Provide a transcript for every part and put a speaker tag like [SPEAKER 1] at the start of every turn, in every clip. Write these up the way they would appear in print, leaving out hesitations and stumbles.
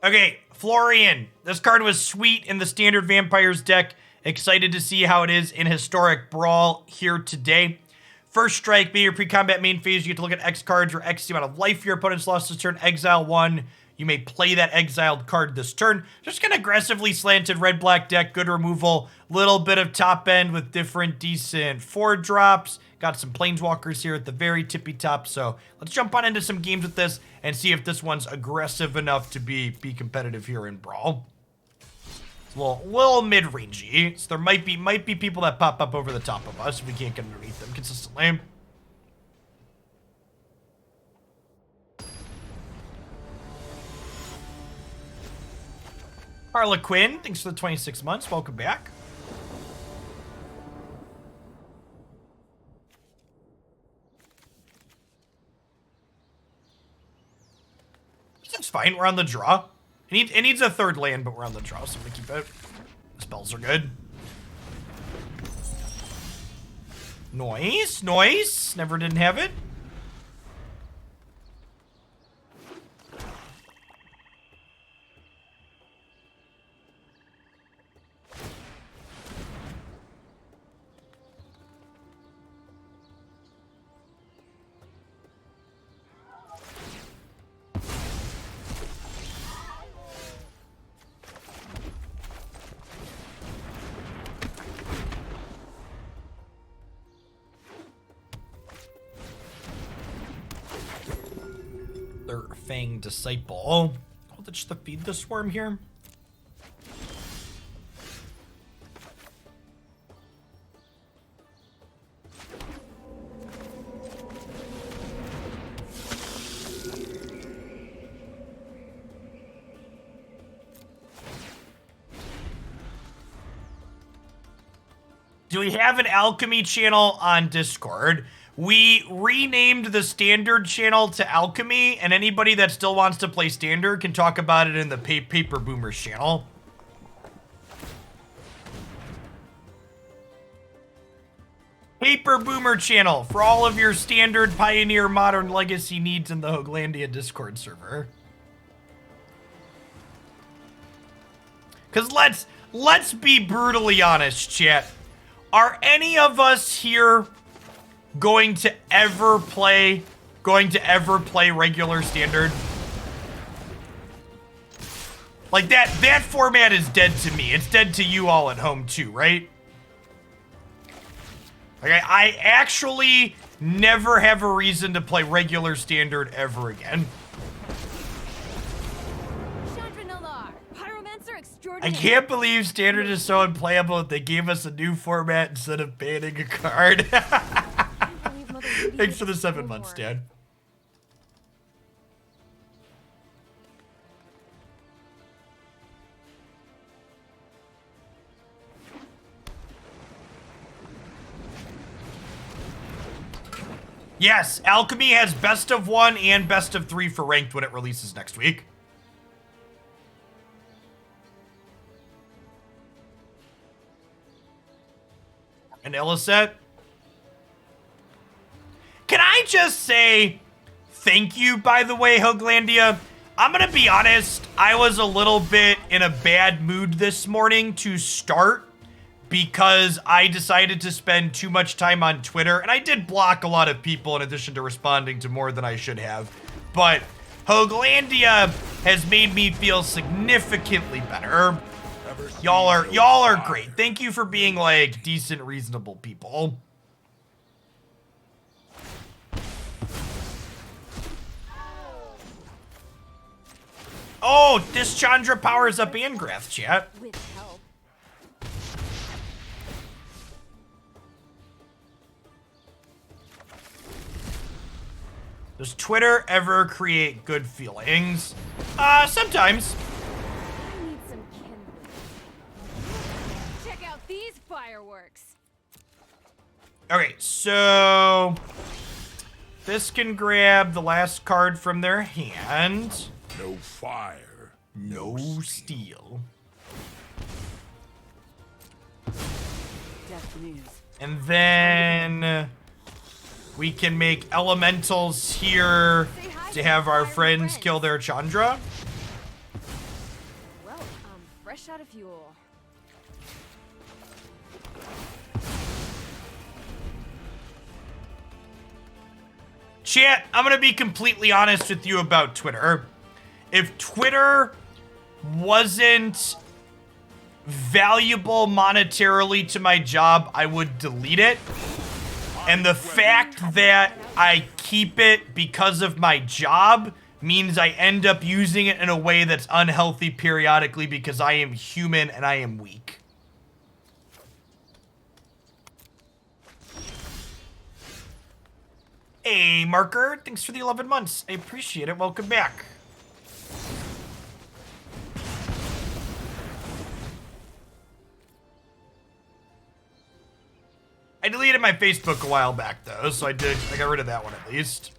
[SPEAKER 1] Okay, Florian. This card was sweet in the standard Vampires deck. Excited to see how it is in Historic Brawl here today. First strike, be your pre-combat main phase. You get to look at X cards or X the amount of life your opponent's lost this turn. Exile one. You may play that exiled card this turn. Just an aggressively slanted red-black deck. Good removal. Little bit of top end with different decent 4-drops. Got some Planeswalkers here at the very tippy top. So let's jump on into some games with this and see if this one's aggressive enough to be competitive here in Brawl. It's a little mid-rangey. So there might be people that pop up over the top of us if we can't get underneath them consistently. Harlequin, thanks for the 26 months. Welcome back. This is fine. We're on the draw. It needs a third land, but we're on the draw, so I'm gonna keep it. The spells are good. Noise. Never didn't have it. Fang Disciple. Oh, that's the feed the swarm here. Do we have an alchemy channel on Discord? We renamed the standard channel to Alchemy, and anybody that still wants to play standard can talk about it in the Paper Boomers channel. Paper Boomer channel for all of your standard, Pioneer, Modern, Legacy needs in the Hoaglandia Discord server. Because let's be brutally honest, chat. Are any of us here going to ever play regular standard? Like that format is dead to me. It's dead to you all at home too, right? Like I actually never have a reason to play regular standard ever again.
[SPEAKER 2] Chandra, Pyromancer extraordinaire.
[SPEAKER 1] I can't believe standard is so unplayable that they gave us a new format instead of banning a card. Thanks for the 7 months, Dad. Yes, Alchemy has best of 1 and best of 3 for ranked when it releases next week. An Illicet. Can I just say thank you, by the way, Hoaglandia? I'm gonna be honest, I was a little bit in a bad mood this morning to start because I decided to spend too much time on Twitter, and I did block a lot of people in addition to responding to more than I should have. But Hoaglandia has made me feel significantly better. Y'all are great. Thank you for being like decent, reasonable people. Oh, this Chandra powers up Angrath, chat.
[SPEAKER 2] With help.
[SPEAKER 1] Does Twitter ever create good feelings? Sometimes.
[SPEAKER 2] I need some kindling. Check out these fireworks.
[SPEAKER 1] Okay, so this can grab the last card from their hand.
[SPEAKER 3] No fire,
[SPEAKER 1] No steel.
[SPEAKER 2] Death news.
[SPEAKER 1] And then we can make elementals here to have our friends kill their Chandra.
[SPEAKER 2] fresh out of fuel.
[SPEAKER 1] Chat, I'm gonna be completely honest with you about Twitter. If Twitter wasn't valuable monetarily to my job, I would delete it. And the fact that I keep it because of my job means I end up using it in a way that's unhealthy periodically because I am human and I am weak. Hey, Marker, thanks for the 11 months. I appreciate it. Welcome back. I deleted my Facebook a while back, though, so I got rid of that one at least.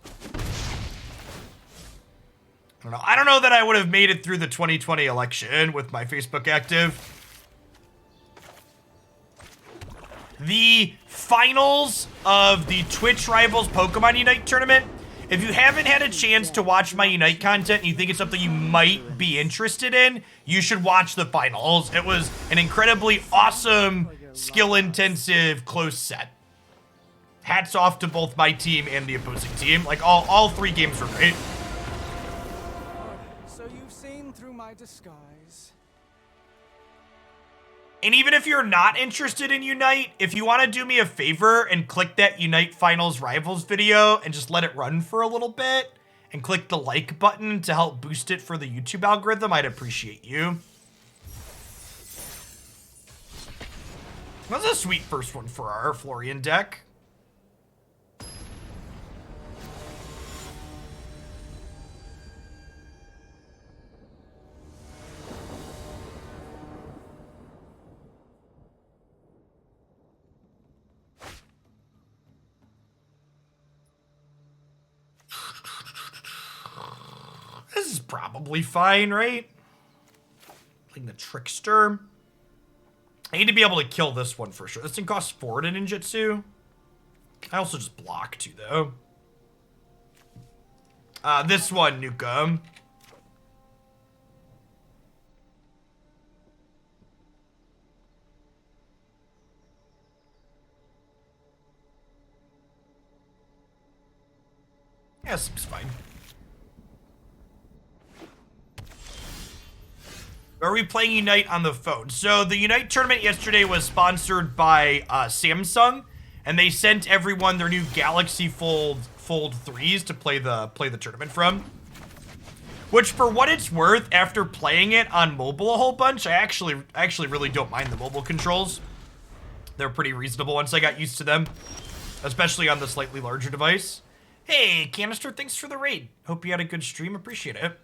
[SPEAKER 1] I don't know that I would have made it through the 2020 election with my Facebook active. The finals of the Twitch Rivals Pokemon Unite tournament. If you haven't had a chance to watch my Unite content and you think it's something you might be interested in, you should watch the finals. It was an incredibly awesome, skill-intensive, close set. Hats off to both my team and the opposing team. Like, all three games were great.
[SPEAKER 3] So you've seen through my disguise.
[SPEAKER 1] And even if you're not interested in Unite, if you want to do me a favor and click that Unite Finals Rivals video and just let it run for a little bit and click the like button to help boost it for the YouTube algorithm, I'd appreciate you. That was a sweet first one for our Florian deck. This is probably fine, right? Playing the Trickster. I need to be able to kill this one for sure. This thing costs 4 to ninjutsu. I also just block too, though. This one, Nuka. Yeah, seems fine. Are we playing Unite on the phone? So the Unite tournament yesterday was sponsored by Samsung, and they sent everyone their new Galaxy Fold 3s to play the tournament from. Which, for what it's worth, after playing it on mobile a whole bunch, I actually really don't mind the mobile controls. They're pretty reasonable once I got used to them, especially on the slightly larger device. Hey, Canister, thanks for the raid. Hope you had a good stream. Appreciate it.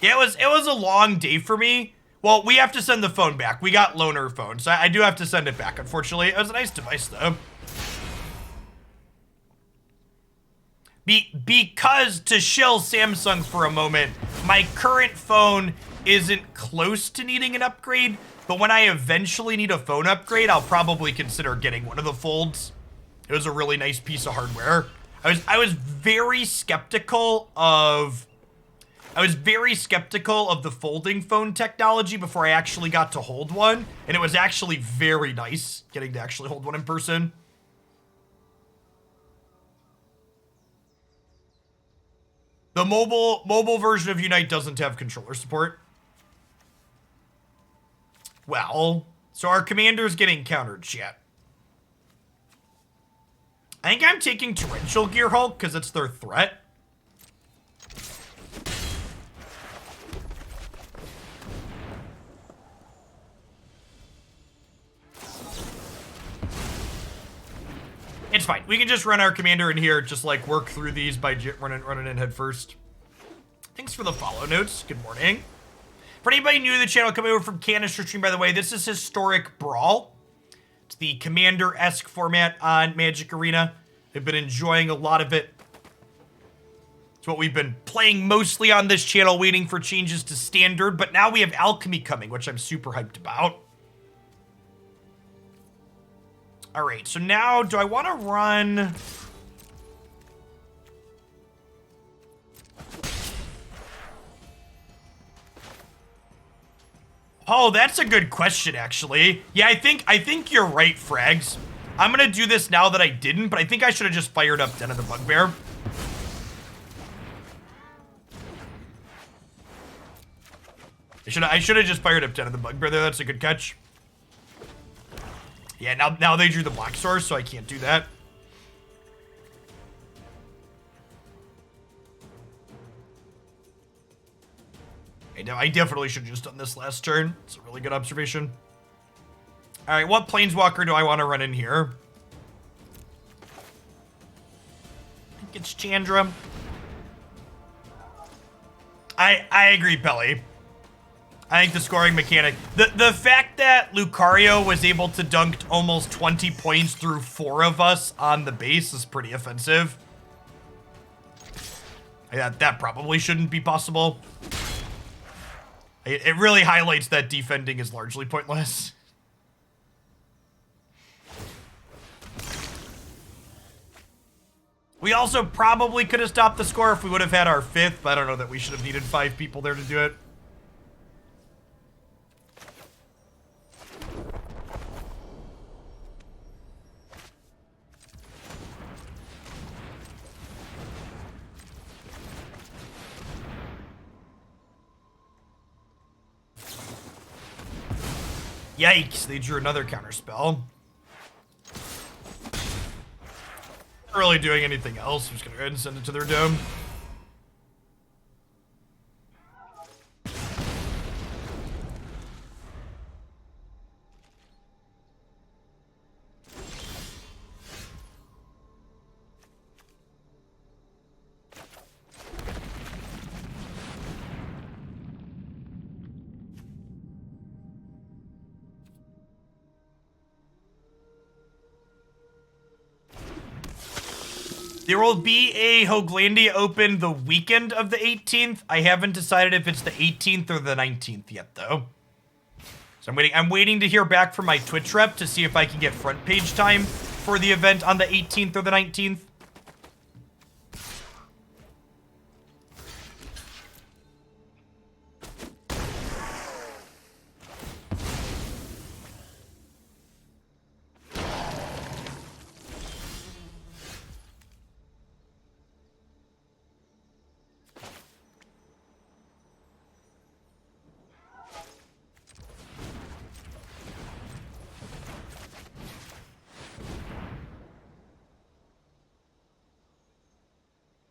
[SPEAKER 1] Yeah, it was a long day for me. Well, we have to send the phone back. We got loaner phones, so I do have to send it back, unfortunately. It was a nice device, though. Because, to shill Samsung for a moment, my current phone isn't close to needing an upgrade, but when I eventually need a phone upgrade, I'll probably consider getting one of the Folds. It was a really nice piece of hardware. I was very skeptical of the folding phone technology before I actually got to hold one, and it was actually very nice getting to actually hold one in person. The mobile version of Unite doesn't have controller support. Well, so our commander's getting countered, chat. I think I'm taking Torrential Gear Hulk because it's their threat. It's fine. We can just run our commander in here, just like work through these by running in head first. Thanks for the follow notes. Good morning. For anybody new to the channel coming over from Canister Stream, by the way, this is historic Brawl. It's the commander-esque format on Magic Arena. I've been enjoying a lot of it. It's what we've been playing mostly on this channel, waiting for changes to standard, but now we have Alchemy coming, which I'm super hyped about. All right, so now do I want to run... Oh, that's a good question, actually. Yeah, I think you're right, Frags. I'm gonna do this now that I didn't, but I think I should have just fired up Den of the Bugbear. I should have just fired up Den of the Bugbear there. That's a good catch. Yeah, now they drew the Black Source, so I can't do that. I definitely should have just done this last turn. It's a really good observation. All right, what Planeswalker do I want to run in here? I think it's Chandra. I agree, Pelly. I think the scoring mechanic... The fact that Lucario was able to dunk almost 20 points through 4 of us on the base is pretty offensive. Yeah, that probably shouldn't be possible. It really highlights that defending is largely pointless. We also probably could have stopped the score if we would have had our 5th, but I don't know that we should have needed 5 people there to do it. Yikes, they drew another counterspell. Not really doing anything else. I'm just gonna go ahead and send it to their dome. There will be a Hoaglandia Open the weekend of the 18th. I haven't decided if it's the 18th or the 19th yet, though. So I'm waiting to hear back from my Twitch rep to see if I can get front page time for the event on the 18th or the 19th.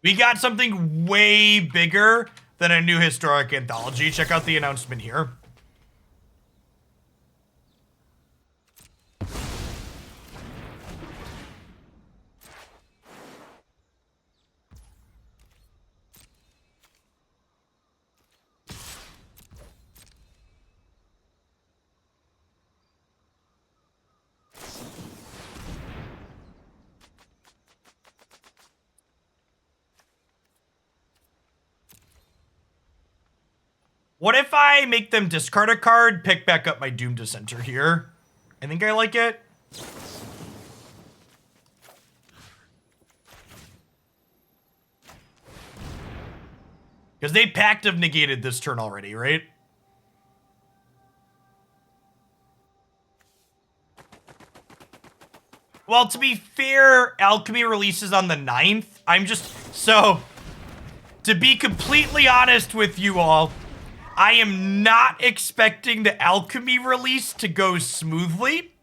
[SPEAKER 1] We got something way bigger than a new historic anthology. Check out the announcement here. What if I make them discard a card, pick back up my Doomed Dissenter here? I think I like it. Because they Pact of Negated this turn already, right? Well, to be fair, Alchemy releases on the 9th. So, to be completely honest with you all, I am not expecting the Alchemy release to go smoothly.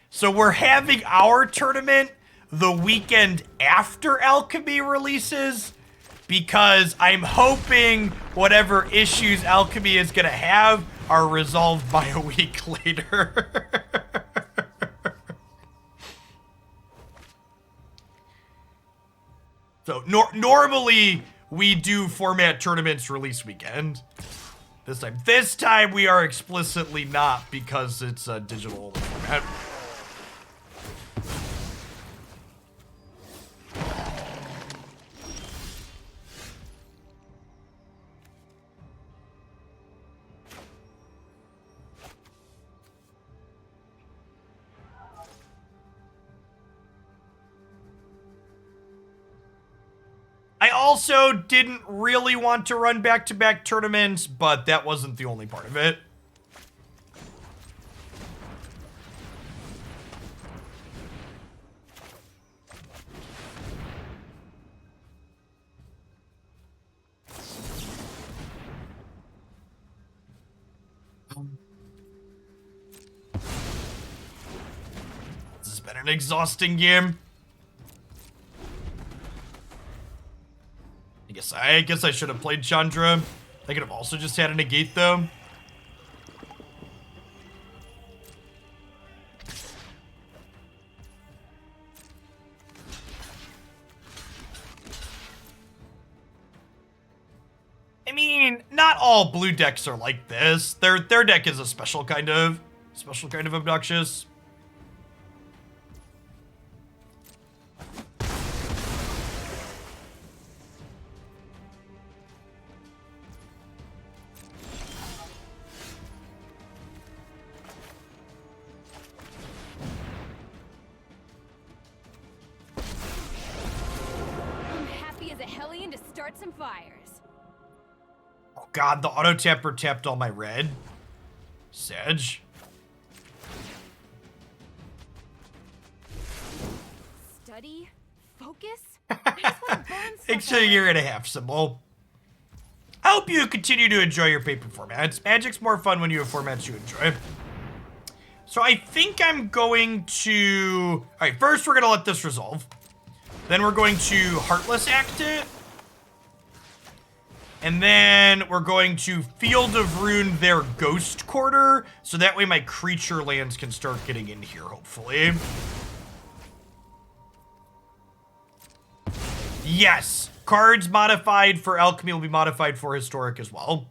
[SPEAKER 1] So we're having our tournament the weekend after Alchemy releases because I'm hoping whatever issues Alchemy is going to have are resolved by a week later. So normally we do format tournaments release weekend. This time we are explicitly not because it's a digital only format. I also didn't really want to run back-to-back tournaments, but that wasn't the only part of it. This has been an exhausting game. I guess I should have played Chandra. I could have also just had a negate though. I mean, not all blue decks are like this. Their deck is a special kind of obnoxious.
[SPEAKER 2] Some fires.
[SPEAKER 1] Oh god, the auto tapper tapped all my red. Sedge.
[SPEAKER 2] Study, focus.
[SPEAKER 1] Make sure you're in a half symbol. I hope you continue to enjoy your paper formats. Magic's more fun when you have formats you enjoy. So I think I'm going to... Alright, first we're going to let this resolve. Then we're going to Heartless Act it. And then we're going to Field of Rune their Ghost Quarter, so that way my creature lands can start getting in here, hopefully. Yes, cards modified for Alchemy will be modified for Historic as well.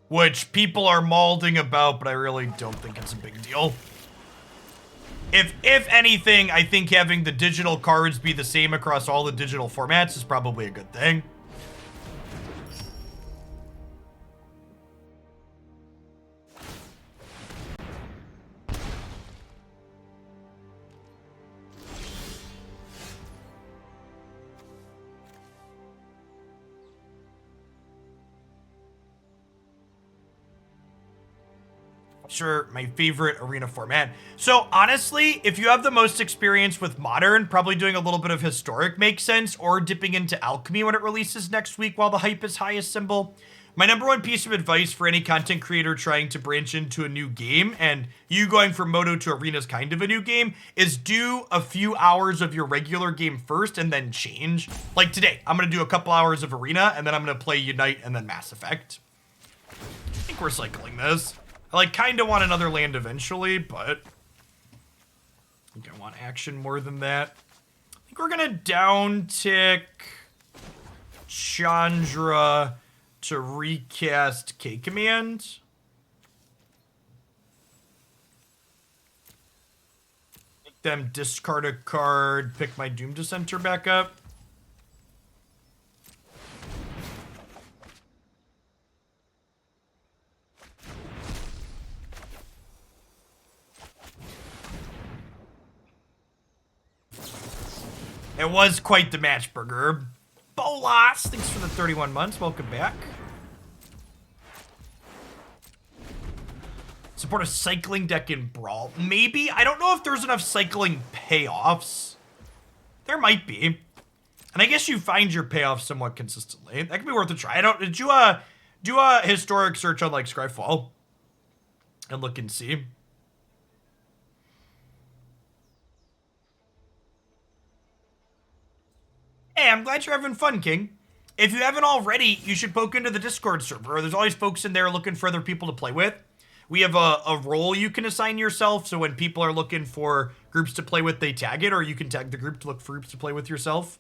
[SPEAKER 1] Which people are mauling about, but I really don't think it's a big deal. If anything, I think having the digital cards be the same across all the digital formats is probably a good thing. Sure, my favorite arena format. So honestly, if you have the most experience with Modern, probably doing a little bit of Historic makes sense, or dipping into Alchemy when it releases next week while the hype is highest symbol. My number one piece of advice for any content creator trying to branch into a new game, and you going from Moto to Arena is kind of a new game, is do a few hours of your regular game first and then change. Like today, I'm going to do a couple hours of Arena, and then I'm going to play Unite and then Mass Effect. I think we're cycling this. I like kind of want another land eventually, but I think I want action more than that. I think we're gonna down tick Chandra to recast K Command. Make them discard a card, pick my Doomed Dissenter back up. It was quite the match, Burger. Bolas, thanks for the 31 months. Welcome back. Support a cycling deck in Brawl. Maybe. I don't know if there's enough cycling payoffs. There might be. And I guess you find your payoffs somewhat consistently. That could be worth a try. Did you do a historic search on like Scryfall and look and see? Hey, I'm glad you're having fun, King. If you haven't already, you should poke into the Discord server. There's always folks in there looking for other people to play with. We have a role you can assign yourself, so when people are looking for groups to play with, they tag it, or you can tag the group to look for groups to play with yourself.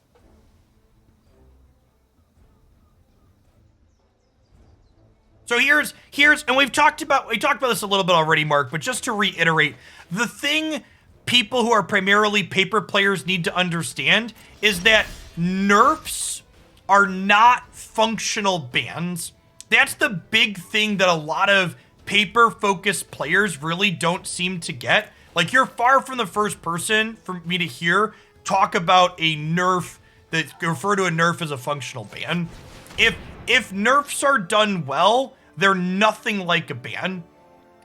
[SPEAKER 1] So here's, and we talked about this a little bit already, Mark, but just to reiterate, the thing people who are primarily paper players need to understand is that nerfs are not functional bans. That's the big thing that a lot of paper-focused players really don't seem to get. Like, you're far from the first person for me to hear talk about a nerf that refer to a nerf as a functional ban. If nerfs are done well, they're nothing like a ban.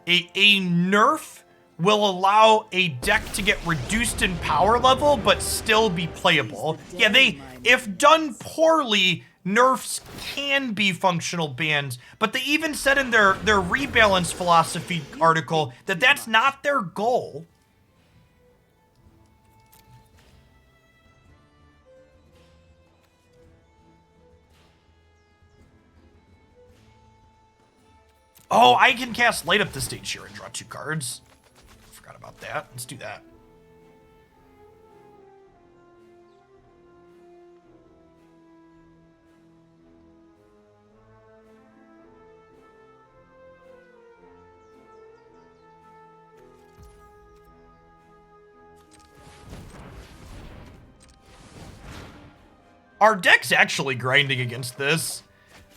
[SPEAKER 1] A nerf will allow a deck to get reduced in power level, but still be playable. Yeah, if done poorly, nerfs can be functional bans, but they even said in their rebalance philosophy article that that's not their goal. Oh, I can cast Light Up the Stage here and draw 2 cards. Forgot about that. Let's do that. Our deck's actually grinding against this.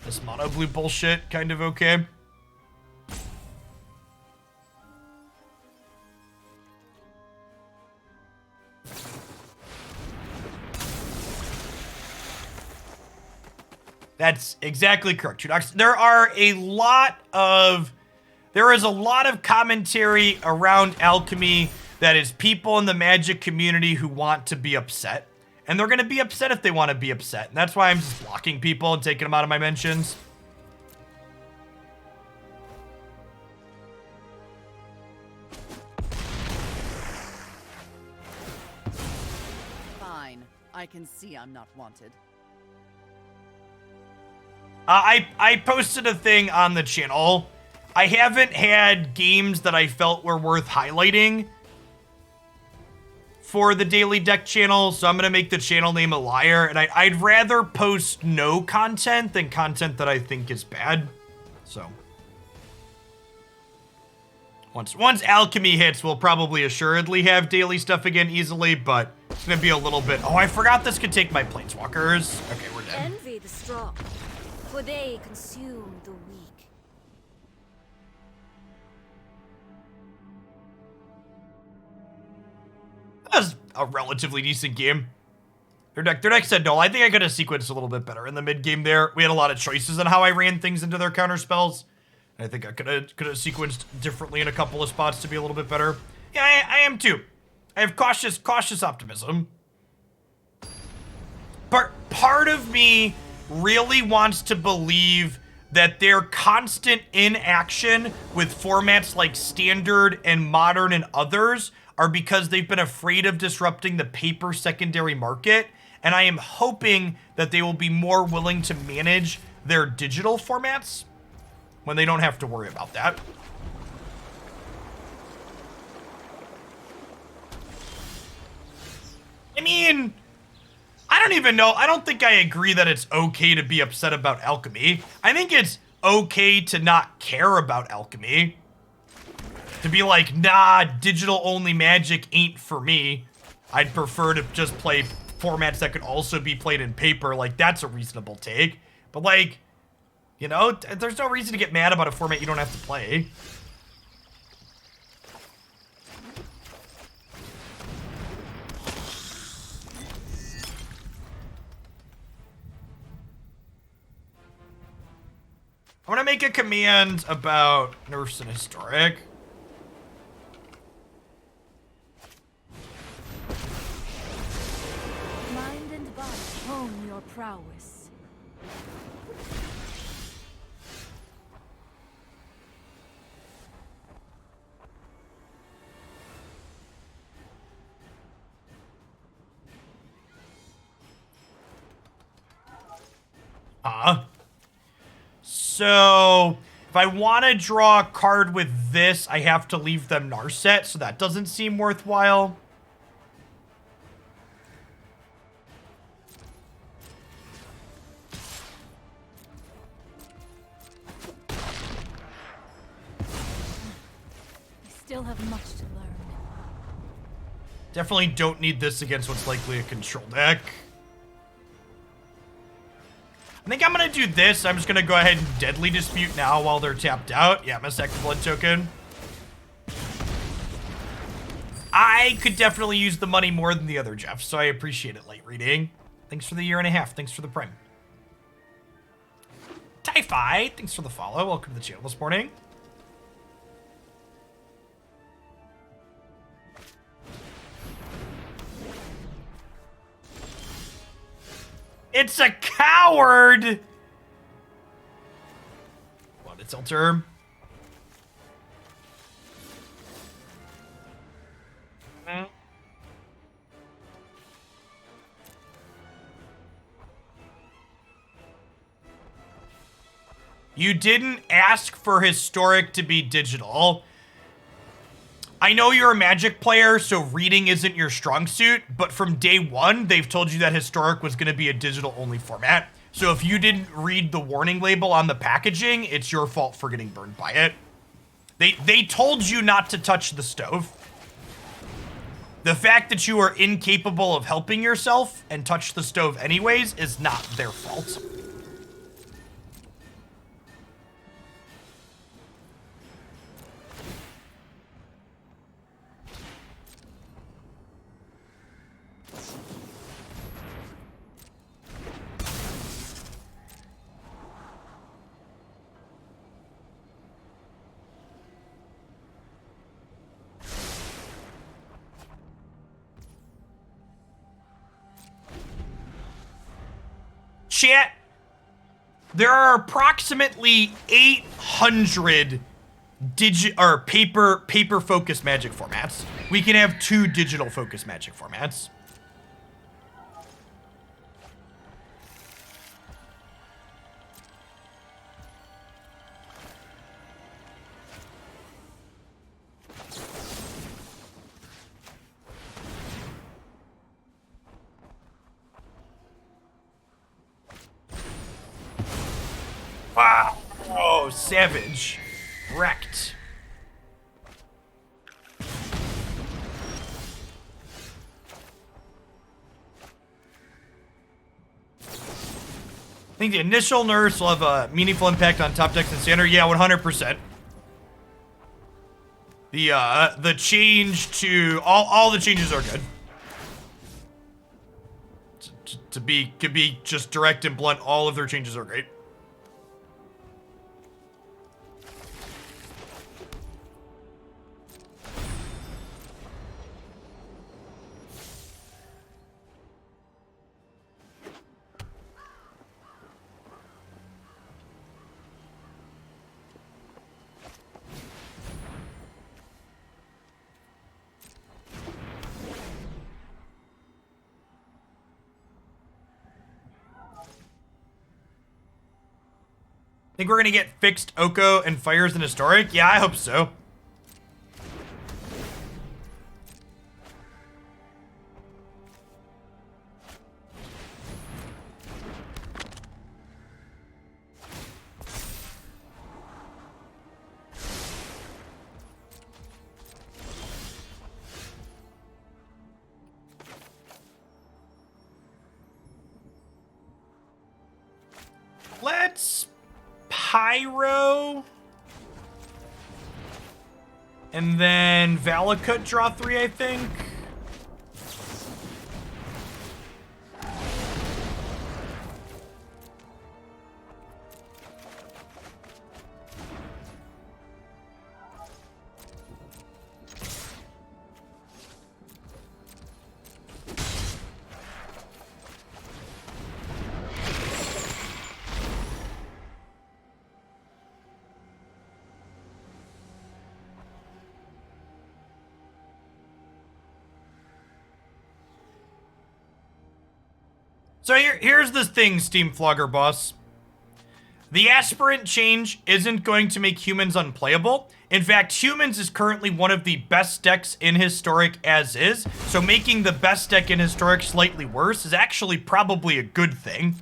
[SPEAKER 1] This mono blue bullshit, kind of okay. That's exactly correct, Chudox. There is a lot of commentary around alchemy that is people in the Magic community who want to be upset. And they're going to be upset if they want to be upset. And that's why I'm just blocking people and taking them out of my mentions.
[SPEAKER 4] Fine. I can see I'm not wanted.
[SPEAKER 1] I posted a thing on the channel. I haven't had games that I felt were worth highlighting for the daily deck channel, so I'm gonna make the channel name a liar, and I'd rather post no content than content that I think is bad. So once alchemy hits, we'll probably assuredly have daily stuff again easily, but it's gonna be a little bit. Oh, I forgot this could take my planeswalkers. Okay, we're dead.
[SPEAKER 2] Envy the strong, for they consume the weak.
[SPEAKER 1] That was a relatively decent game. Their deck said no. I think I could have sequenced a little bit better in the mid game there. We had a lot of choices on how I ran things into their counter spells. I think I could have sequenced differently in a couple of spots to be a little bit better. Yeah, I am too. I have cautious optimism. But part of me really wants to believe that their constant inaction with formats like Standard and Modern and others are because they've been afraid of disrupting the paper secondary market, and I am hoping that they will be more willing to manage their digital formats when they don't have to worry about that. I mean, I don't even know. I don't think I agree that it's okay to be upset about alchemy. I think it's okay to not care about alchemy. To be like, nah, digital only Magic ain't for me. I'd prefer to just play formats that could also be played in paper. Like, that's a reasonable take. But like, you know, there's no reason to get mad about a format you don't have to play. I'm gonna make a command about nerfs and historic.
[SPEAKER 2] Mind and body hone your prowess.
[SPEAKER 1] So if I want to draw a card with this, I have to leave them Narset, so that doesn't seem worthwhile.
[SPEAKER 2] You still have much to learn.
[SPEAKER 1] Definitely don't need this against what's likely a control deck. I think I'm gonna do this. I'm just gonna go ahead and Deadly Dispute now while they're tapped out. Yeah, I'm gonna sack the blood token. I could definitely use the money more than the other Jeff, so I appreciate it, light reading. Thanks for the 1.5 years. Thanks for the prime. Typhi, thanks for the follow. Welcome to the channel this morning. It's a coward! What, it's Alter? You didn't ask for Historic to be digital. I know you're a Magic player, so reading isn't your strong suit, but from day one, they've told you that Historic was going to be a digital-only format. So if you didn't read the warning label on the packaging, it's your fault for getting burned by it. They told you not to touch the stove. The fact that you are incapable of helping yourself and touch the stove anyways is not their fault. Chat, there are approximately 800 paper focused Magic formats. We can have 2 digital focused Magic formats. Wow, oh, savage. Wrecked. I think the initial nerfs will have a meaningful impact on top decks and standard. Yeah, 100%. The change to all the changes are good. To be just direct and blunt, all of their changes are great. Think we're gonna get fixed Oko and fires in Historic? Yeah, I hope so. Let's Pyro. And then Valakut draw 3, I think. So here's the thing, Steam Flogger boss. The aspirant change isn't going to make humans unplayable. In fact, humans is currently one of the best decks in Historic as is, so making the best deck in Historic slightly worse is actually probably a good thing.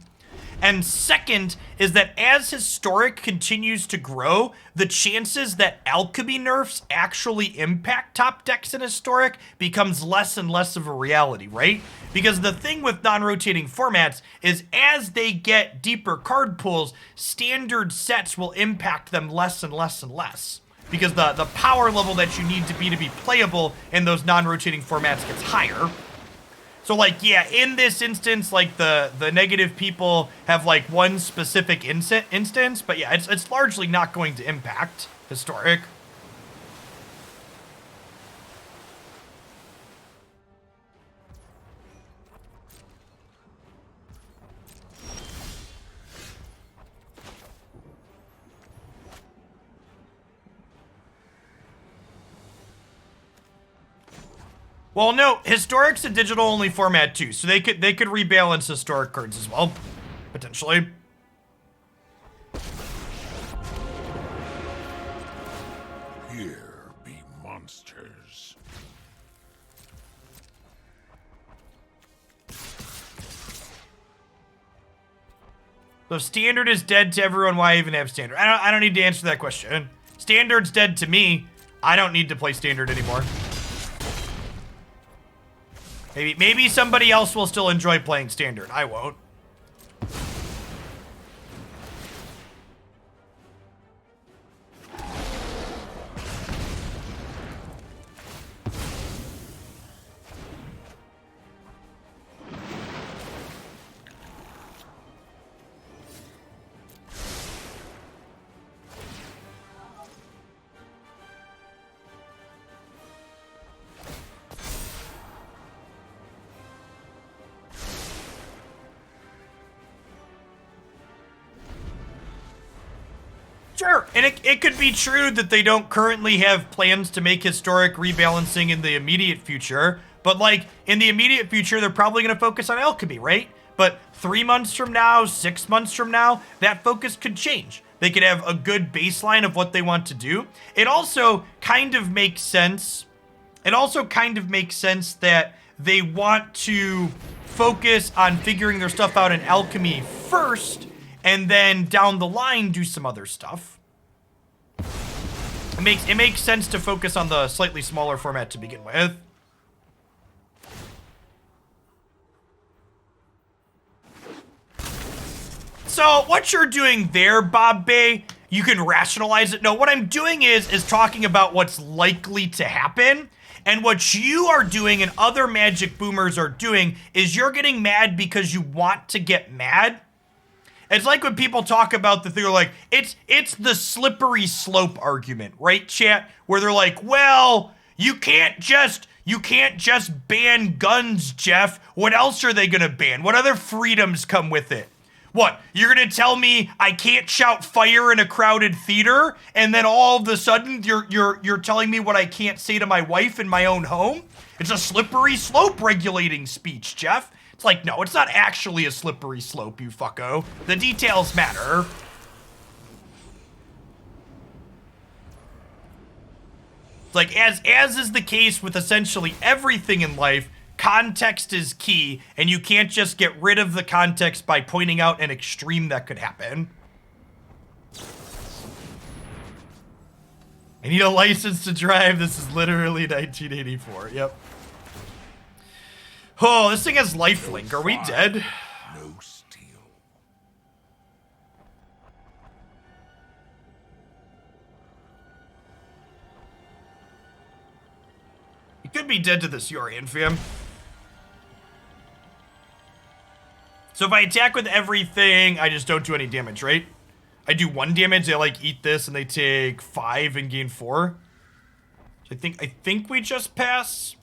[SPEAKER 1] And second is that as Historic continues to grow, the chances that alchemy nerfs actually impact top decks in Historic becomes less and less of a reality, right? Because the thing with non-rotating formats is as they get deeper card pools, standard sets will impact them less and less and less. Because the power level that you need to be playable in those non-rotating formats gets higher. So, like, yeah, in this instance, like, the negative people have, like, one specific instance, but yeah, it's largely not going to impact Historic. Well, no, Historic's a digital-only format too, so they could rebalance Historic cards as well, potentially.
[SPEAKER 5] Here be monsters.
[SPEAKER 1] So Standard is dead to everyone. Why even have Standard? I don't need to answer that question. Standard's dead to me. I don't need to play Standard anymore. Maybe somebody else will still enjoy playing Standard. I won't. Sure, and it could be true that they don't currently have plans to make Historic rebalancing in the immediate future, but like, in the immediate future, they're probably going to focus on Alchemy, right? But 3 months from now, 6 months from now, that focus could change. They could have a good baseline of what they want to do. It also kind of makes sense. It also kind of makes sense that they want to focus on figuring their stuff out in Alchemy first, and then down the line do some other stuff. It makes sense to focus on the slightly smaller format to begin with. So what you're doing there, Bob Bay, you can rationalize it. No, what I'm doing is talking about what's likely to happen. And what you are doing and other Magic boomers are doing is you're getting mad because you want to get mad. It's like when people talk about the thing, like, it's the slippery slope argument, right, chat? Where they're like, well, you can't just ban guns, Jeff. What else are they gonna ban? What other freedoms come with it? What, you're gonna tell me I can't shout fire in a crowded theater, and then all of a sudden you're telling me what I can't say to my wife in my own home? It's a slippery slope regulating speech, Jeff. It's like, no, it's not actually a slippery slope, you fucko. The details matter. It's like, as is the case with essentially everything in life, context is key, and you can't just get rid of the context by pointing out an extreme that could happen. I need a license to drive. This is literally 1984. Yep. Oh, this thing has lifelink. Are we dead?
[SPEAKER 5] No steel.
[SPEAKER 1] You could be dead to this Yorian, fam. So if I attack with everything, I just don't do any damage, right? I do 1 damage, they like eat this, and they take 5 and gain 4. So I think we just pass.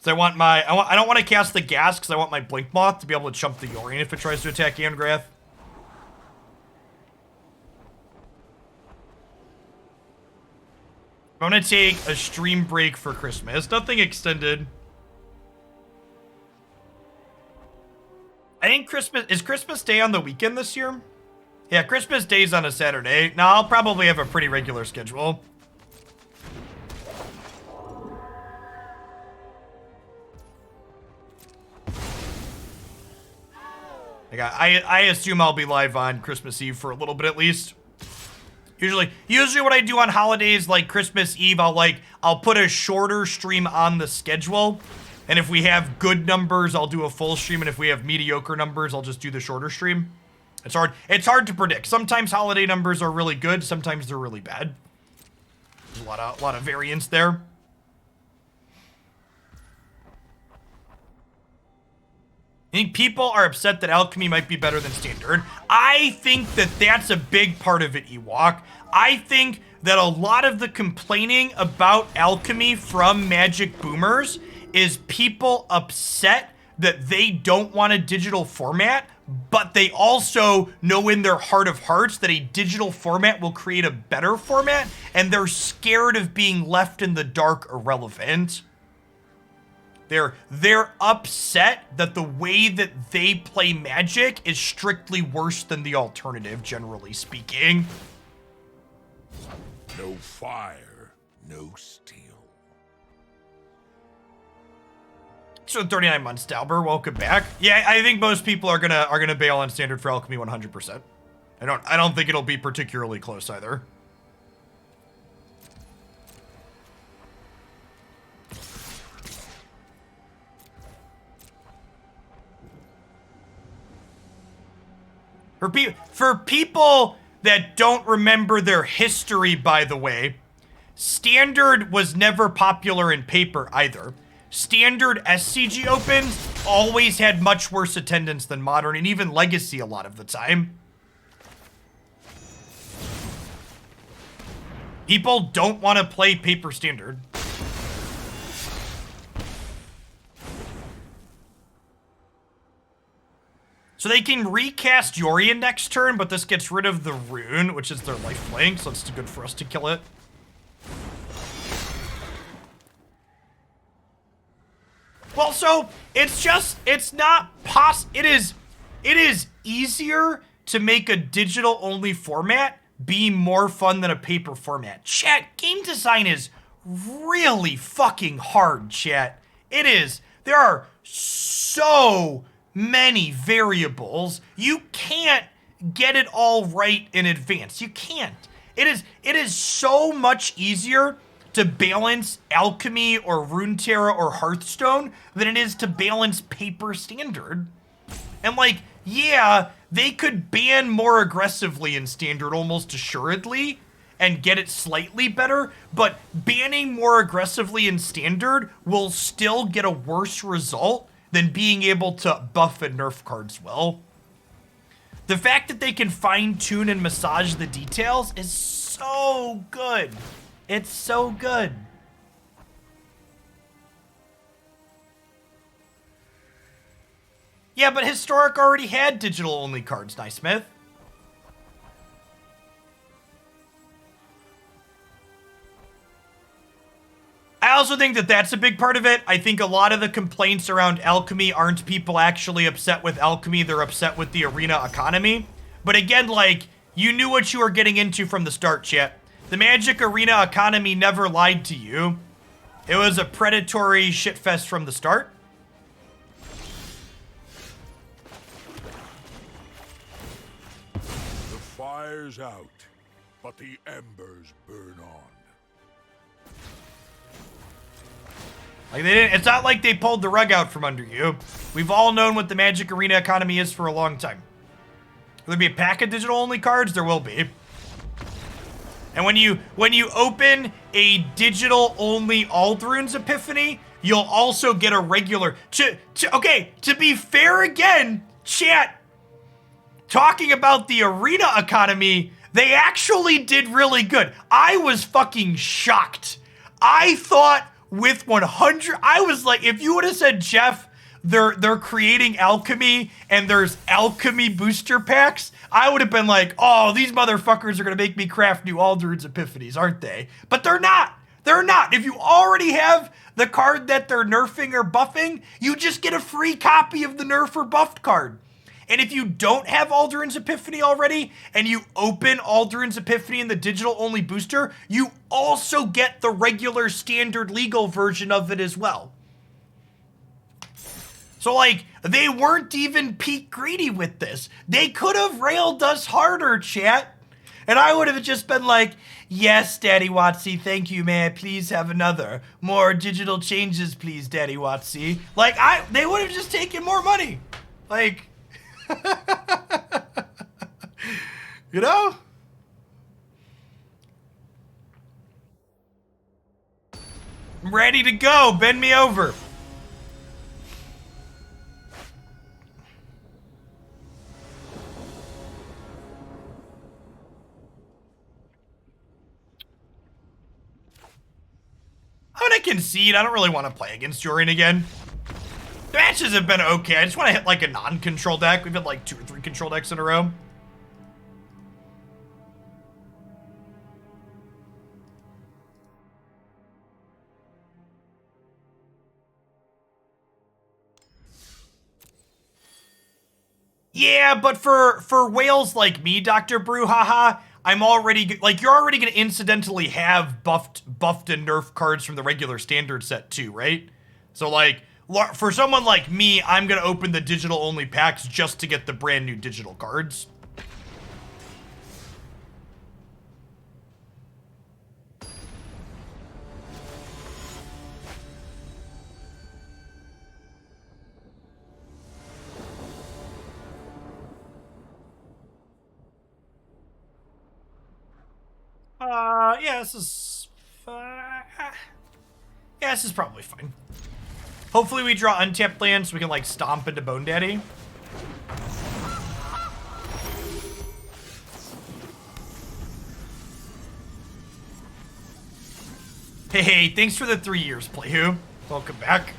[SPEAKER 1] So I don't want to cast the gas because I want my Blinkmoth to be able to chump the Yorian if it tries to attack Angrath. I'm gonna take a stream break for Christmas. Nothing extended. I think is Christmas Day on the weekend this year? Yeah, Christmas Day's on a Saturday. Now I'll probably have a pretty regular schedule. I assume I'll be live on Christmas Eve for a little bit at least. Usually what I do on holidays like Christmas Eve, I'll put a shorter stream on the schedule. And if we have good numbers, I'll do a full stream, and if we have mediocre numbers, I'll just do the shorter stream. It's hard to predict. Sometimes holiday numbers are really good, sometimes they're really bad. There's a lot of variance there. I think people are upset that Alchemy might be better than Standard. I think that that's a big part of it, Ewok. I think that a lot of the complaining about Alchemy from Magic boomers is people upset that they don't want a digital format, but they also know in their heart of hearts that a digital format will create a better format, and they're scared of being left in the dark irrelevant. They're upset that the way that they play Magic is strictly worse than the alternative, generally speaking.
[SPEAKER 5] No fire, no steel.
[SPEAKER 1] So 39 months, Dalber, welcome back. Yeah, I think most people are gonna bail on standard for alchemy 100%. I don't think it'll be particularly close either. For people that don't remember their history, by the way, Standard was never popular in paper either. Standard SCG Opens always had much worse attendance than Modern, and even Legacy a lot of the time. People don't want to play paper Standard. So they can recast Yorion next turn, but this gets rid of the rune, which is their lifelink, so it's good for us to kill it. Well, so it is easier to make a digital only format be more fun than a paper format. Chat, game design is really fucking hard, chat. It is. There are so many variables. You can't get it all right in advance. You can't. It is so much easier to balance Alchemy or Runeterra or Hearthstone than it is to balance paper Standard. And like, yeah, they could ban more aggressively in Standard almost assuredly and get it slightly better, but banning more aggressively in Standard will still get a worse result than being able to buff and nerf cards well. The fact that they can fine-tune and massage the details is so good. It's so good. Yeah, but Historic already had digital-only cards, Naismith. I also think that that's a big part of it. I think a lot of the complaints around Alchemy aren't people actually upset with Alchemy, they're upset with the arena economy. But again, like, you knew what you were getting into from the start, chat. The Magic arena economy never lied to you. It was a predatory shitfest from the start.
[SPEAKER 5] The fire's out, but the embers burn on.
[SPEAKER 1] Like they didn't, it's not like they pulled the rug out from under you. We've all known what the Magic arena economy is for a long time. Will there be a pack of digital only cards? There will be. And when you open a digital only Aldruin's Epiphany, you'll also get a regular okay, to be fair again, chat, talking about the arena economy, they actually did really good. I was fucking shocked. I thought with 100, I was like, if you would have said, Jeff, they're creating alchemy and there's alchemy booster packs, I would have been like, oh, these motherfuckers are gonna make me craft new Aldruin's Epiphanies, aren't they? But they're not. They're not. If you already have the card that they're nerfing or buffing, you just get a free copy of the nerf or buffed card. And if you don't have Aldruin's Epiphany already, and you open Aldruin's Epiphany in the digital-only booster, you also get the regular standard legal version of it as well. So, like, they weren't even peak greedy with this. They could have railed us harder, chat. And I would have just been like, yes, Daddy Watsy, thank you, may I please have another? More digital changes, please, Daddy Watsy. Like, they would have just taken more money. Like... you know? I'm ready to go. Bend me over. I'm gonna concede. I don't really want to play against Yorion again. The matches have been okay. I just want to hit like a non-control deck. We've had like 2 or 3 control decks in a row. Yeah, but for whales like me, Dr. Brouhaha, I'm already, like, you're already going to incidentally have buffed and nerfed cards from the regular standard set too, right? So, like, for someone like me, I'm going to open the digital-only packs just to get the brand new digital cards. Yeah, this is, yeah, this is probably fine. Hopefully we draw untapped lands so we can, like, stomp into Bone Daddy. Hey, thanks for the 3 years, Playhu. Welcome back.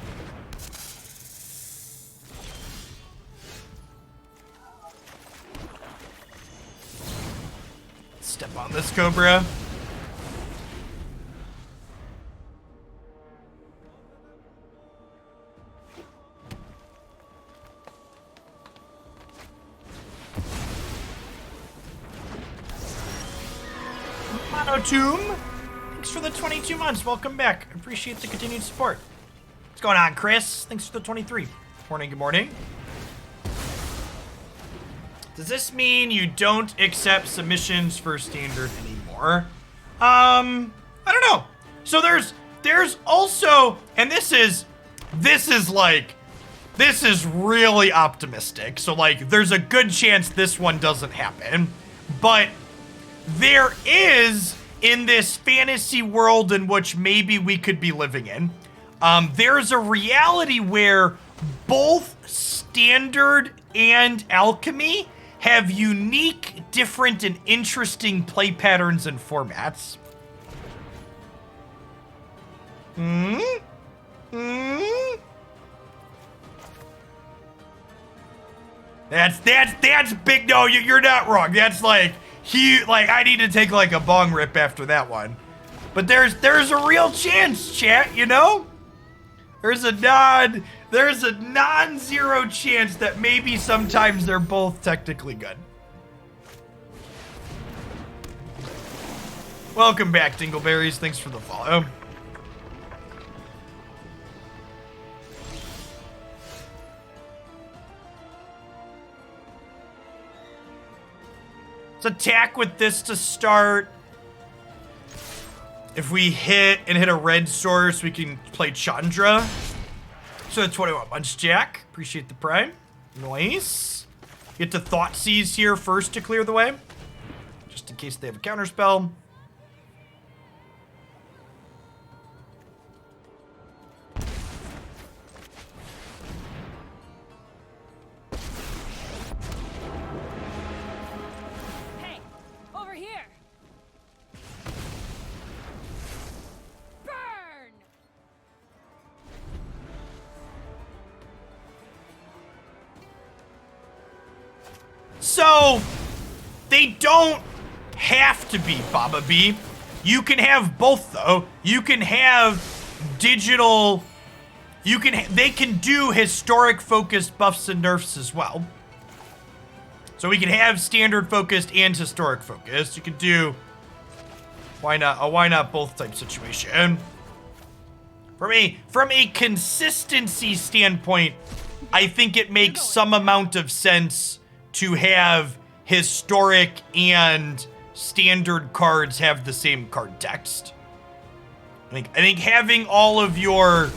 [SPEAKER 1] Step on this, Cobra. Monotomb, thanks for the 22 months. Welcome back. Appreciate the continued support. What's going on, Chris? Thanks for the 23. Morning, good morning. Does this mean you don't accept submissions for standard anymore? I don't know. So there's also, and this is really optimistic. So, like, there's a good chance this one doesn't happen, but there is, in this fantasy world in which maybe we could be living in, there's a reality where both standard and alchemy have unique, different, and interesting play patterns and formats. That's big. No, you're not wrong. That's like huge. Like, I need to take like a bong rip after that one. But there's a real chance, chat. You know, there's a non-zero chance that maybe sometimes they're both technically good. Welcome back, Dingleberries. Thanks for the follow. Let's attack with this to start. If we hit a red source, we can play Chandra. So the 21 months, Jack. Appreciate the prime. Nice. Get to Thoughtseize here first to clear the way, just in case they have a counterspell.
[SPEAKER 2] Hey, over here. Burn.
[SPEAKER 1] So, they don't have to be Baba B. You can have both, though. You can have digital... they can do historic-focused buffs and nerfs as well. So we can have standard-focused and historic-focused. You could do... Why not? A why not both type situation. From a consistency standpoint, I think it makes some amount of sense to have historic and standard cards have the same card text. I think having all of your...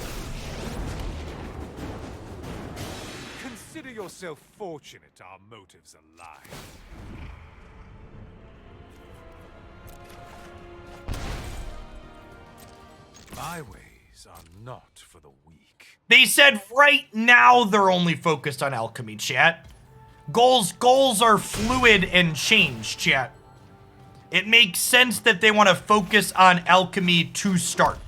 [SPEAKER 5] Consider yourself fortunate our motives align. My ways are not for the weak.
[SPEAKER 1] They said right now they're only focused on alchemy, chat. Goals are fluid and change, chat. It makes sense that they want to focus on alchemy to start.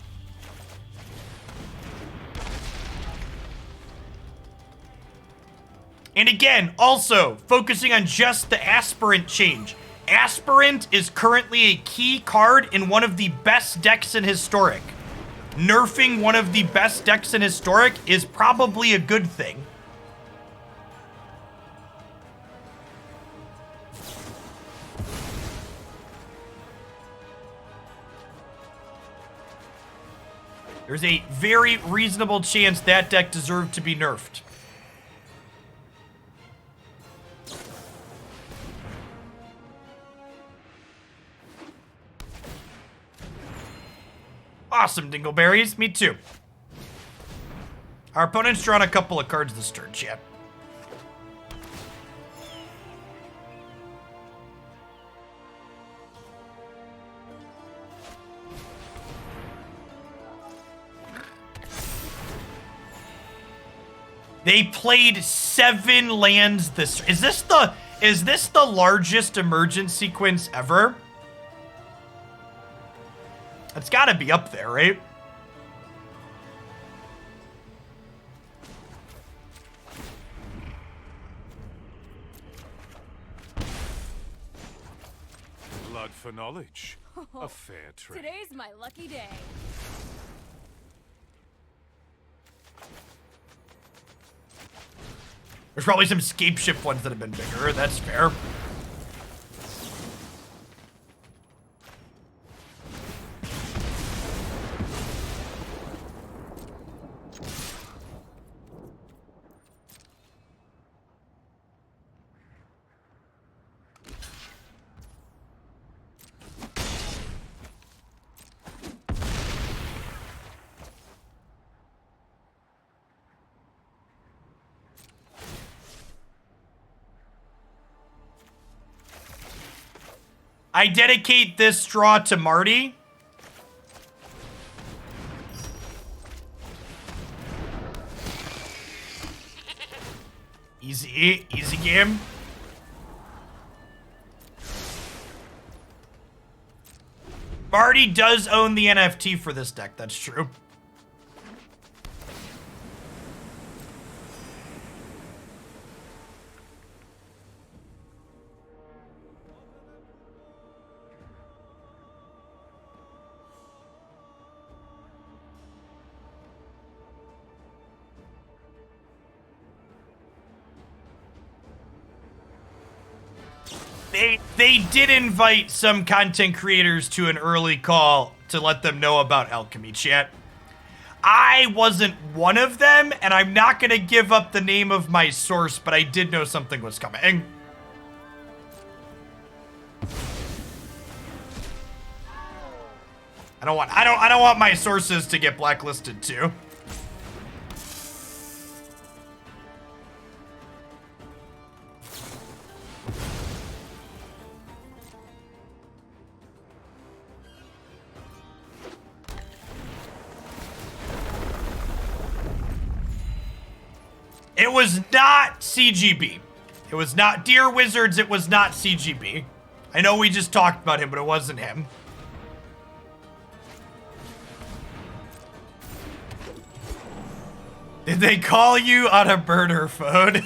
[SPEAKER 1] And again, also focusing on just the Aspirant change. Aspirant is currently a key card in one of the best decks in Historic. Nerfing one of the best decks in Historic is probably a good thing. There's a very reasonable chance that deck deserved to be nerfed. Awesome, Dingleberries. Me too. Our opponent's drawn a couple of cards this turn, chat. They played 7 lands this. Is this the largest emergent sequence ever? It's got to be up there, right?
[SPEAKER 5] Blood for knowledge. A fair trade.
[SPEAKER 2] Today's my lucky day.
[SPEAKER 1] There's probably some scape shift ones that have been bigger. That's fair. I dedicate this straw to Marty. Easy game. Marty does own the NFT for this deck, that's true. They did invite some content creators to an early call to let them know about Alchemy, chat. I wasn't one of them, and I'm not going to give up the name of my source, but I did know something was coming. I don't want my sources to get blacklisted too. It was not CGB. It was not Dear Wizards, it was not CGB. I know we just talked about him, but it wasn't him. Did they call you on a burner phone?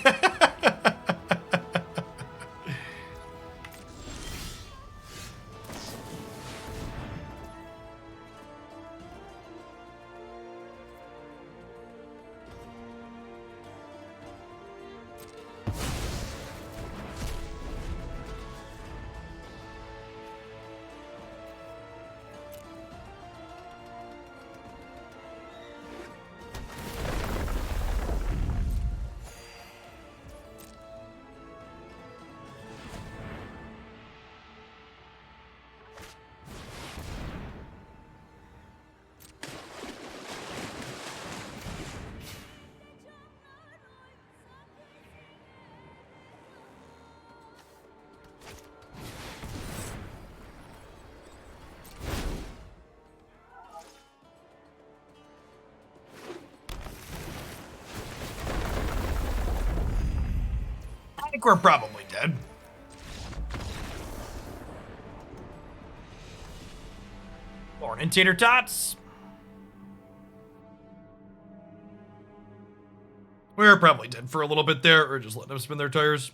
[SPEAKER 1] I think we're probably dead. Morning, Tater Tots. We were probably dead for a little bit there, or just letting them spin their tires.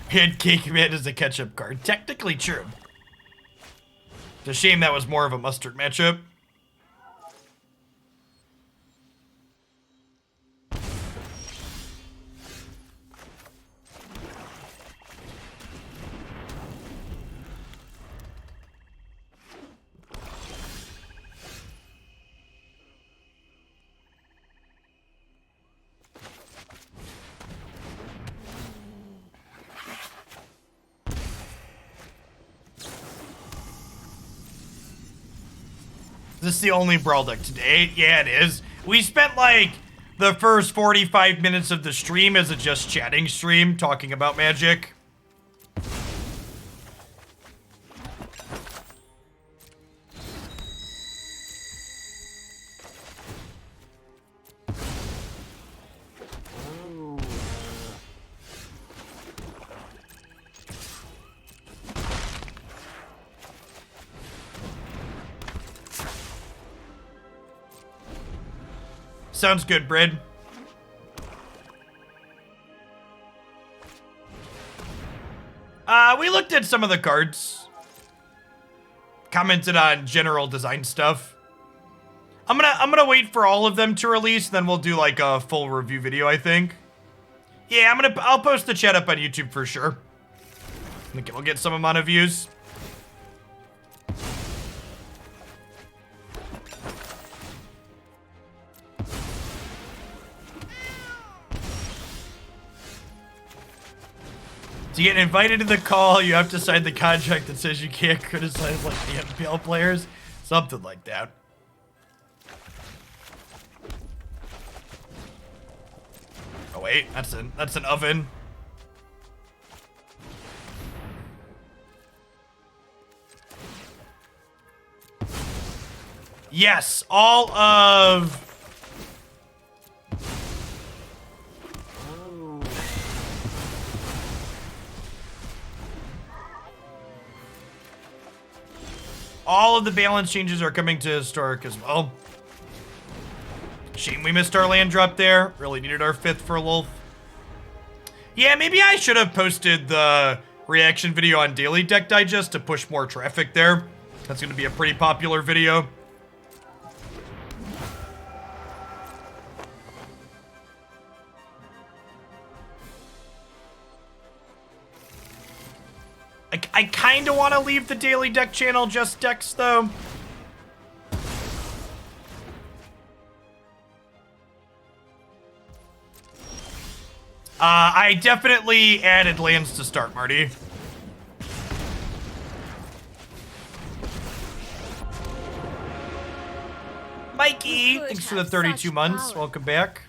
[SPEAKER 1] Pancake Man is a catch-up card. Technically true. It's a shame that was more of a mustard matchup. Is this the only Brawl deck today? Yeah, it is. We spent like the first 45 minutes of the stream as a just chatting stream talking about Magic. Sounds good, Brid. We looked at some of the cards. Commented on general design stuff. I'm gonna wait for all of them to release, then we'll do like a full review video, I think. Yeah, I'll post the chat up on YouTube for sure. I think it'll get some amount of views. To get invited to the call, you have to sign the contract that says you can't criticize like the MPL players. Something like that. Oh wait, that's an oven. Yes, all of the balance changes are coming to Historic as well. Shame we missed our land drop there. Really needed our 5th for Lulth. Yeah, maybe I should have posted the reaction video on Daily Deck Digest to push more traffic there. That's going to be a pretty popular video. I kind of want to leave the Daily Deck channel just decks, though. I definitely added lands to start, Marty. Mikey, thanks for the 32 months. Welcome back.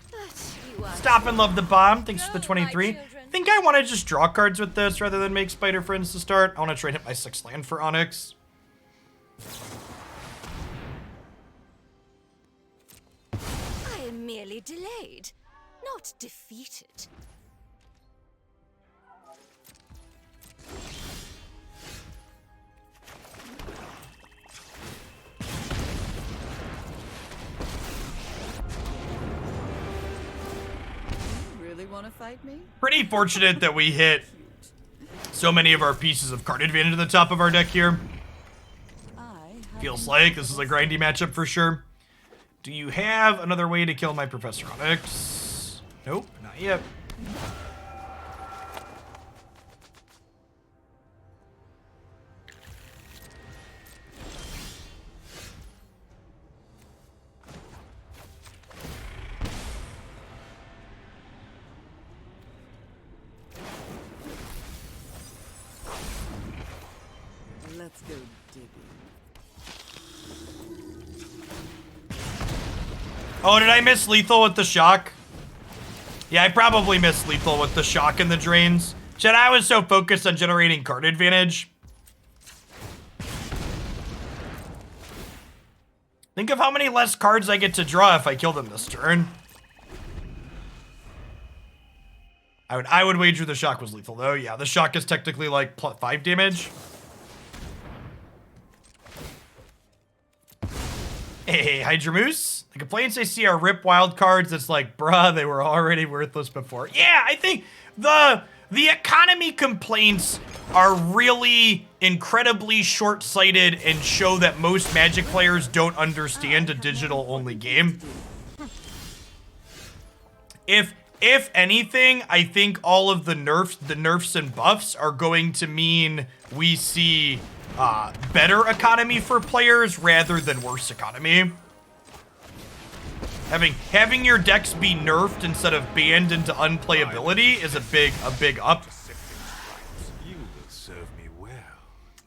[SPEAKER 1] Stop and Love the Bomb, thanks for the 23. I think I want to just draw cards with this rather than make Spider Friends to start. I want to try and hit my 6th land for Onyx.
[SPEAKER 2] I am merely delayed, not defeated.
[SPEAKER 4] Want to fight me?
[SPEAKER 1] Pretty fortunate that we hit so many of our pieces of card advantage at the top of our deck here. Feels like this is a grindy matchup for sure. Do you have another way to kill my Professor Onyx? Nope, not yet.
[SPEAKER 4] Let's go digging.
[SPEAKER 1] Oh, did I miss lethal with the shock? Yeah, I probably missed lethal with the shock and the drains. Chet, I was so focused on generating card advantage Think of how many less cards I get to draw if I kill them this turn. I would wager the shock was lethal, though. Yeah, the shock is technically like +5 damage. Hey, Hydra Moose. The complaints I see are rip wild cards. It's like, bruh, they were already worthless before. Yeah, I think the economy complaints are really incredibly short-sighted and show that most Magic players don't understand a digital-only game. If anything, I think all of the nerfs and buffs are going to mean we see better economy for players rather than worse economy. Having your decks be nerfed instead of banned into unplayability is a big up.
[SPEAKER 5] You will serve me well.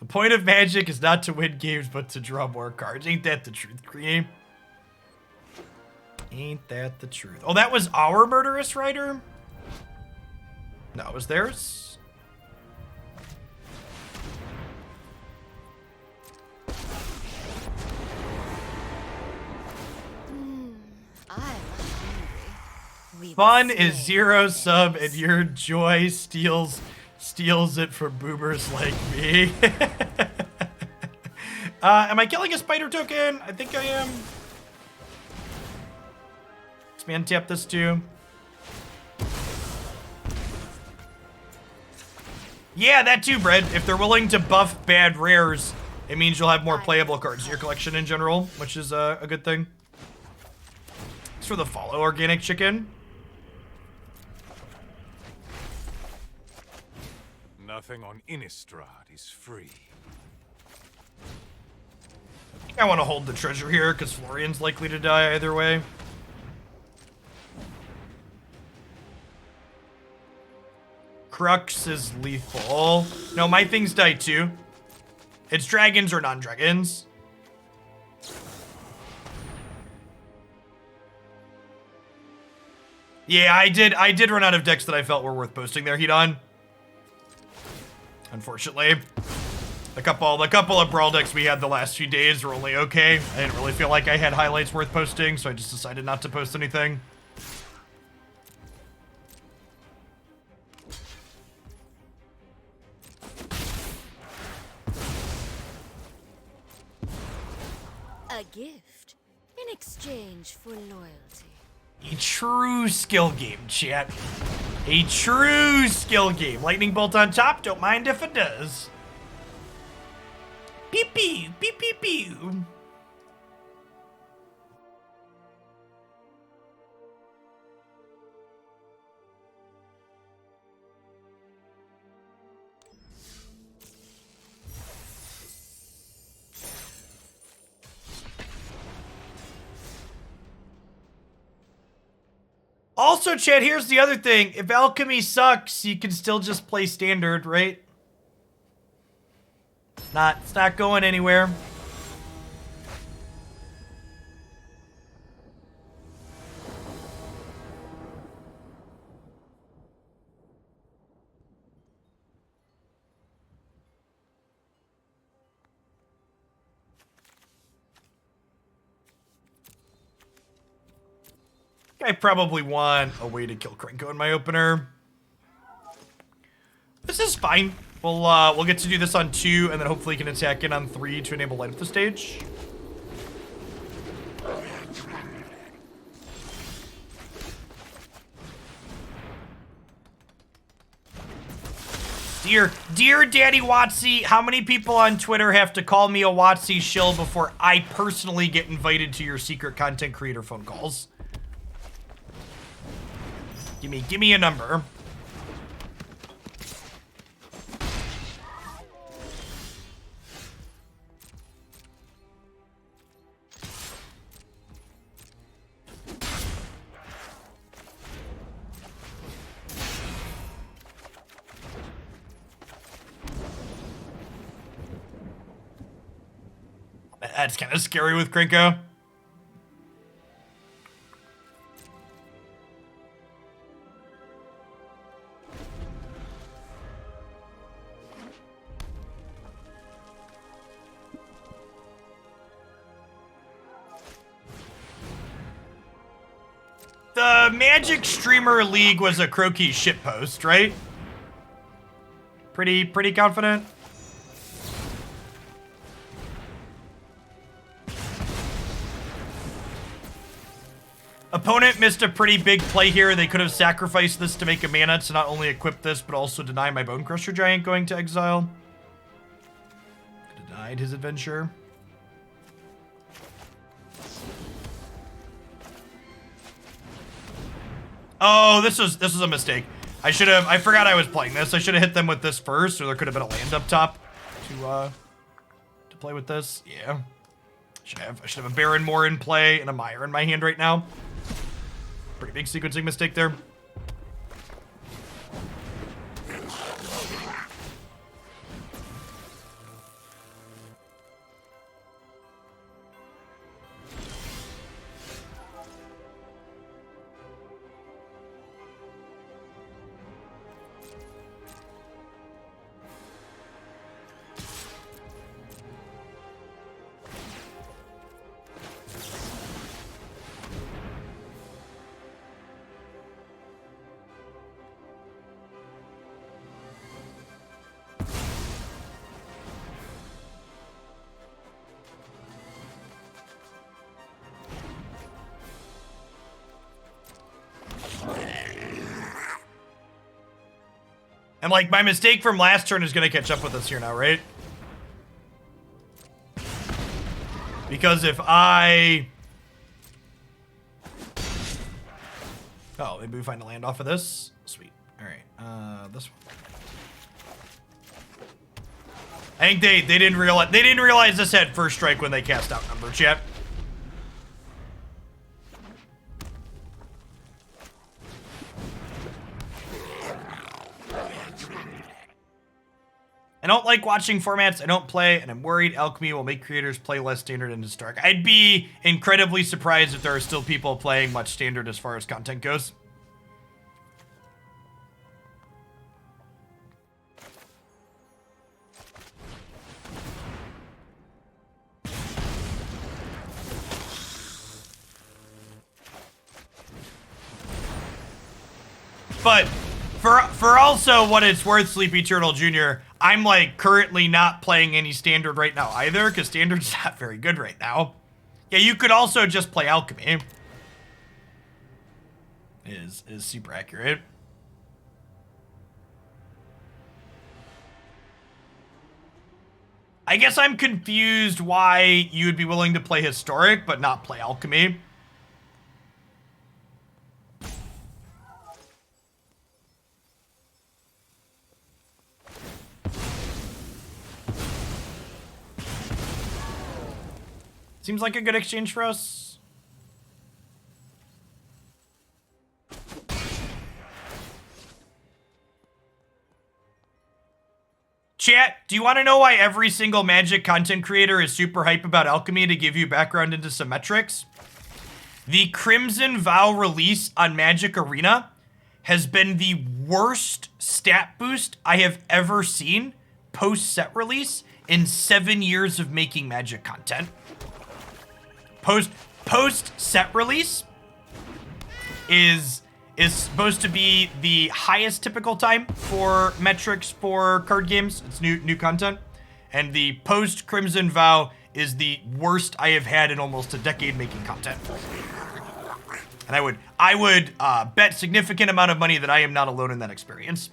[SPEAKER 1] The point of Magic is not to win games, but to draw more cards. Ain't that the truth, Cream? Ain't that the truth? Oh, that was our Murderous Rider? No, it was theirs?
[SPEAKER 2] I'm hungry.
[SPEAKER 1] Fun is 0 sub and your joy steals it from boomers like me. Am I killing a spider token? I think I am. Let's man tap this too. Yeah, that too, Brad. If they're willing to buff bad rares, it means you'll have more playable cards in your collection in general, which is a good thing. It's for the follow organic chicken.
[SPEAKER 5] Nothing on Innistrad is free.
[SPEAKER 1] I want to hold the treasure here because Florian's likely to die either way. Crux is lethal. No, my things die too. It's dragons or non-dragons. Yeah, I did run out of decks that I felt were worth posting there, Hedon. Unfortunately. The couple of Brawl decks we had the last few days were only okay. I didn't really feel like I had highlights worth posting, so I just decided not to post anything.
[SPEAKER 2] A gift in exchange for loyalty.
[SPEAKER 1] A true skill game, chat. A true skill game. Lightning bolt on top, don't mind if it does. Pew pew, pew pew pew. Also, Chad, here's the other thing. If alchemy sucks, you can still just play standard, right? It's not going anywhere. I probably want a way to kill Krenko in my opener. This is fine. We'll get to do this on 2, and then hopefully can attack in on 3 to enable light up the stage. Dear Daddy Watsy, how many people on Twitter have to call me a Watsy shill before I personally get invited to your secret content creator phone calls? Give me a number. That's kind of scary with Krenko. The Magic Streamer League was a croaky shitpost, right? Pretty confident. Opponent missed a pretty big play here. They could have sacrificed this to make a mana to not only equip this, but also deny my Bonecrusher Giant going to exile. Denied his adventure. Oh, this was a mistake. I forgot I was playing this. I should have hit them with this first, or there could have been a land up top to play with this. Yeah. I should have a Barren Moor in play and a Mire in my hand right now. Pretty big sequencing mistake there. And like my mistake from last turn is gonna catch up with us here now, right? Because if I... Oh, maybe we find a land off of this? Sweet. Alright, this one. I think they didn't realize this had first strike when they cast Outnumber, chat. I don't like watching formats I don't play, and I'm worried alchemy will make creators play less standard and historic. I'd be incredibly surprised if there are still people playing much standard as far as content goes. But for also what it's worth, Sleepy Turtle Jr., I'm like currently not playing any standard right now either, because standard's not very good right now. Yeah, you could also just play alchemy. Is super accurate. I guess I'm confused why you would be willing to play historic but not play alchemy. Seems like a good exchange for us. Chat, do you want to know why every single Magic content creator is super hype about alchemy to give you background into some metrics? The Crimson Vow release on Magic Arena has been the worst stat boost I have ever seen post-set release in 7 years of making Magic content. Post set release is supposed to be the highest typical time for metrics for card games. It's new content, and the post Crimson Vow is the worst I have had in almost a decade making content. And I would bet significant amount of money that I am not alone in that experience.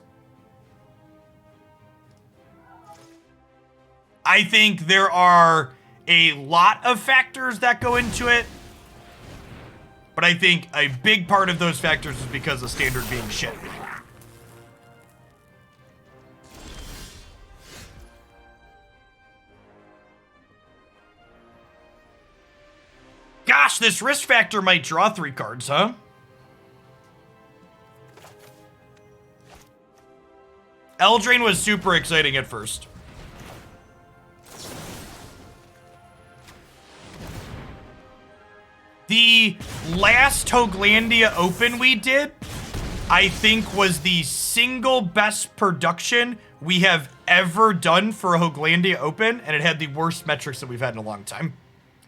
[SPEAKER 1] I think there are a lot of factors that go into it, but I think a big part of those factors is because of standard being shit. Gosh, this risk factor might draw 3 cards, huh? Eldraine was super exciting at first. The last Hoaglandia Open we did, I think, was the single best production we have ever done for a Hoaglandia Open, and it had the worst metrics that we've had in a long time.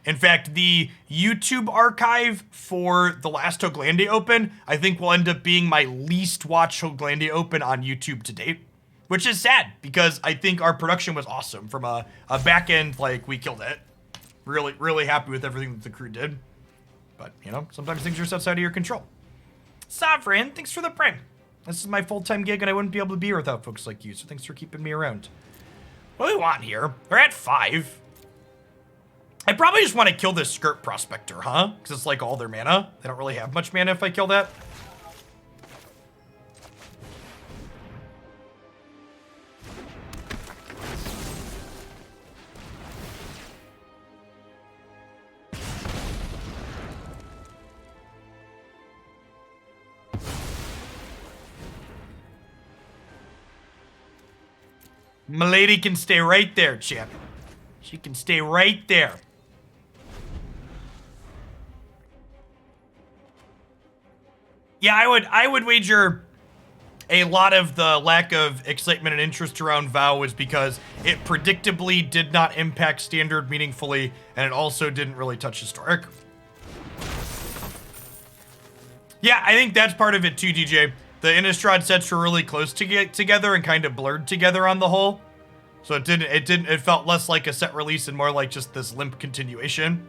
[SPEAKER 1] In fact, the YouTube archive for the last Hoaglandia Open, I think will end up being my least watched Hoaglandia Open on YouTube to date, which is sad because I think our production was awesome. From a back end, like, we killed it. Really, really happy with everything that the crew did. But, you know, sometimes things are just outside of your control. Sovereign, thanks for the prime. This is my full-time gig and I wouldn't be able to be here without folks like you, so thanks for keeping me around. What do we want here? We're at 5. I probably just want to kill this Skirt Prospector, huh? Because it's like all their mana. They don't really have much mana if I kill that. Milady can stay right there, champ. She can stay right there. Yeah, I would wager a lot of the lack of excitement and interest around WoW was because it predictably did not impact Standard meaningfully, and it also didn't really touch Historic. Yeah, I think that's part of it too, DJ. The Innistrad sets were really close to get together and kind of blurred together on the whole. So it felt less like a set release and more like just this limp continuation.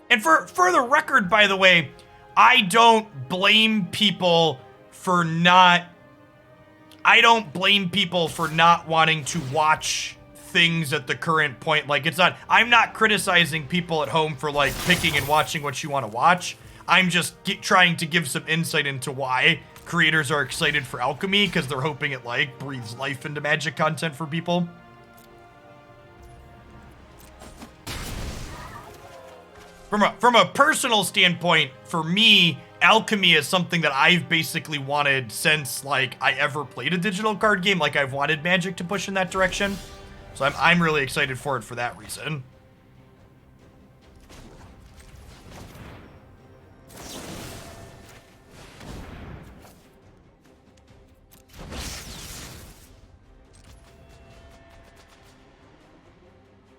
[SPEAKER 1] And for the record, by the way, I don't blame people for not wanting to watch things at the current point. Like, it's not, I'm not criticizing people at home for like picking and watching what you want to watch. I'm just trying to give some insight into why creators are excited for alchemy, because they're hoping it like breathes life into Magic content for people. From a personal standpoint, for me, alchemy is something that I've basically wanted since like I ever played a digital card game. Like, I've wanted Magic to push in that direction. So I'm really excited for it for that reason.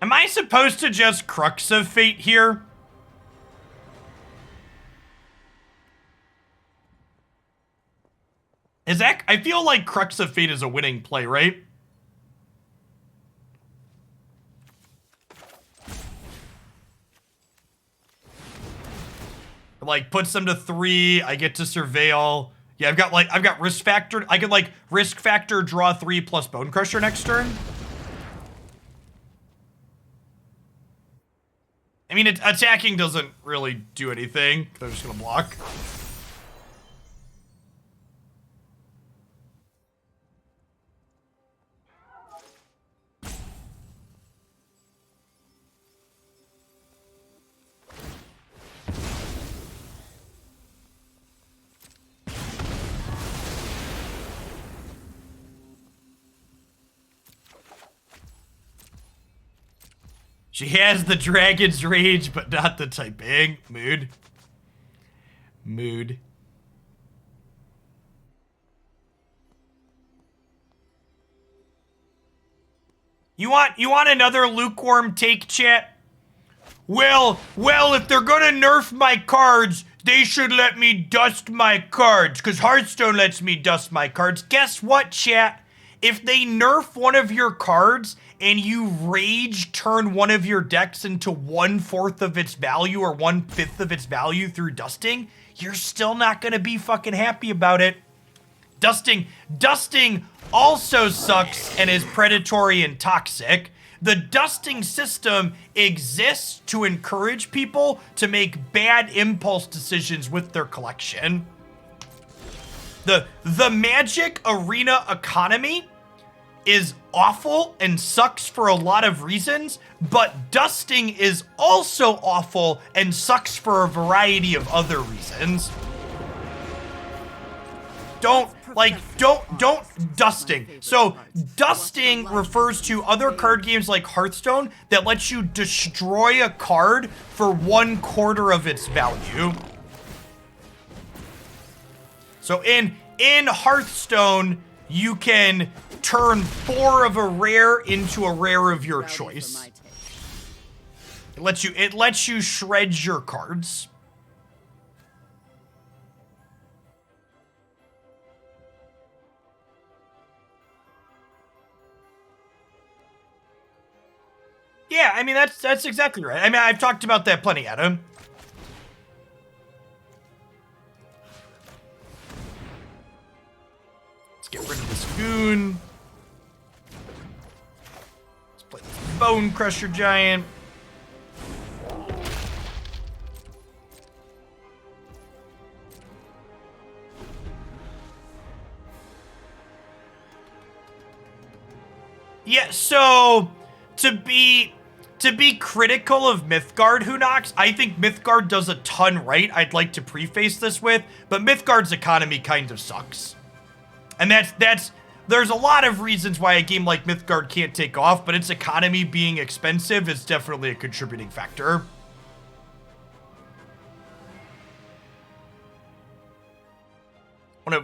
[SPEAKER 1] Am I supposed to just Crux of Fate here? Is that, I feel like Crux of Fate is a winning play, right? Like, puts them to 3, I get to surveil. Yeah, I've got risk factor. I could like risk factor, draw 3 plus Bonecrusher next turn. I mean, attacking doesn't really do anything. They're just gonna block. She has the Dragon's Rage, but not the typing. Mood. Mood. You want another lukewarm take, chat? Well, if they're gonna nerf my cards, they should let me dust my cards, because Hearthstone lets me dust my cards. Guess what, chat? If they nerf one of your cards and you rage turn one of your decks into 1/4 of its value or 1/5 of its value through dusting, you're still not gonna be fucking happy about it. Dusting also sucks and is predatory and toxic. The dusting system exists to encourage people to make bad impulse decisions with their collection. The Magic arena economy is awful and sucks for a lot of reasons, but dusting is also awful and sucks for a variety of other reasons. Don't dusting. So dusting refers to other card games like Hearthstone that lets you destroy a card for 1/4 of its value. So in Hearthstone, you can turn 4 of a rare into a rare of your
[SPEAKER 4] Rowdy for
[SPEAKER 1] choice.
[SPEAKER 4] my taste.
[SPEAKER 1] It lets you shred your cards. Yeah, I mean that's exactly right. I mean, I've talked about that plenty, Adam. Let's get rid of this goon. Let's play this Bonecrusher Giant. Yeah, so to be critical of Mythgard, Hunox, I think Mythgard does a ton right. I'd like to preface this with, but Mythgard's economy kind of sucks. And there's a lot of reasons why a game like Mythgard can't take off, but its economy being expensive is definitely a contributing factor.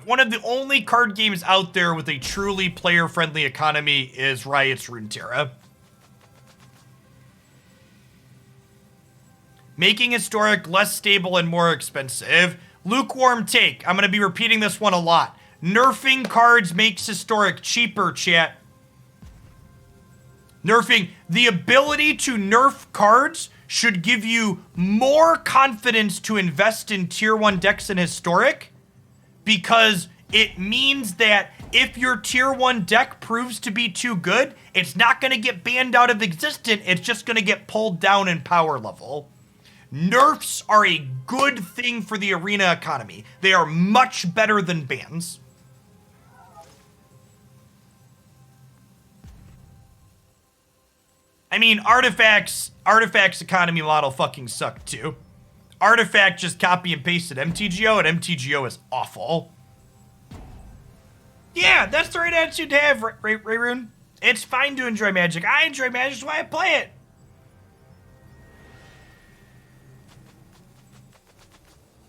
[SPEAKER 1] One of the only card games out there with a truly player-friendly economy is Riot's Runeterra. Making Historic less stable and more expensive. Lukewarm take. I'm going to be repeating this one a lot. Nerfing cards makes Historic cheaper, chat. Nerfing. The ability to nerf cards should give you more confidence to invest in Tier 1 decks in Historic, because it means that if your Tier 1 deck proves to be too good, it's not going to get banned out of existence, it's just going to get pulled down in power level. Nerfs are a good thing for the arena economy. They are much better than bans. I mean, Artifact's economy model fucking sucked too. Artifact just copy and pasted MTGO, and MTGO is awful. Yeah, that's the right attitude to have, Rayroon. It's fine to enjoy Magic. I enjoy Magic, that's why I play it.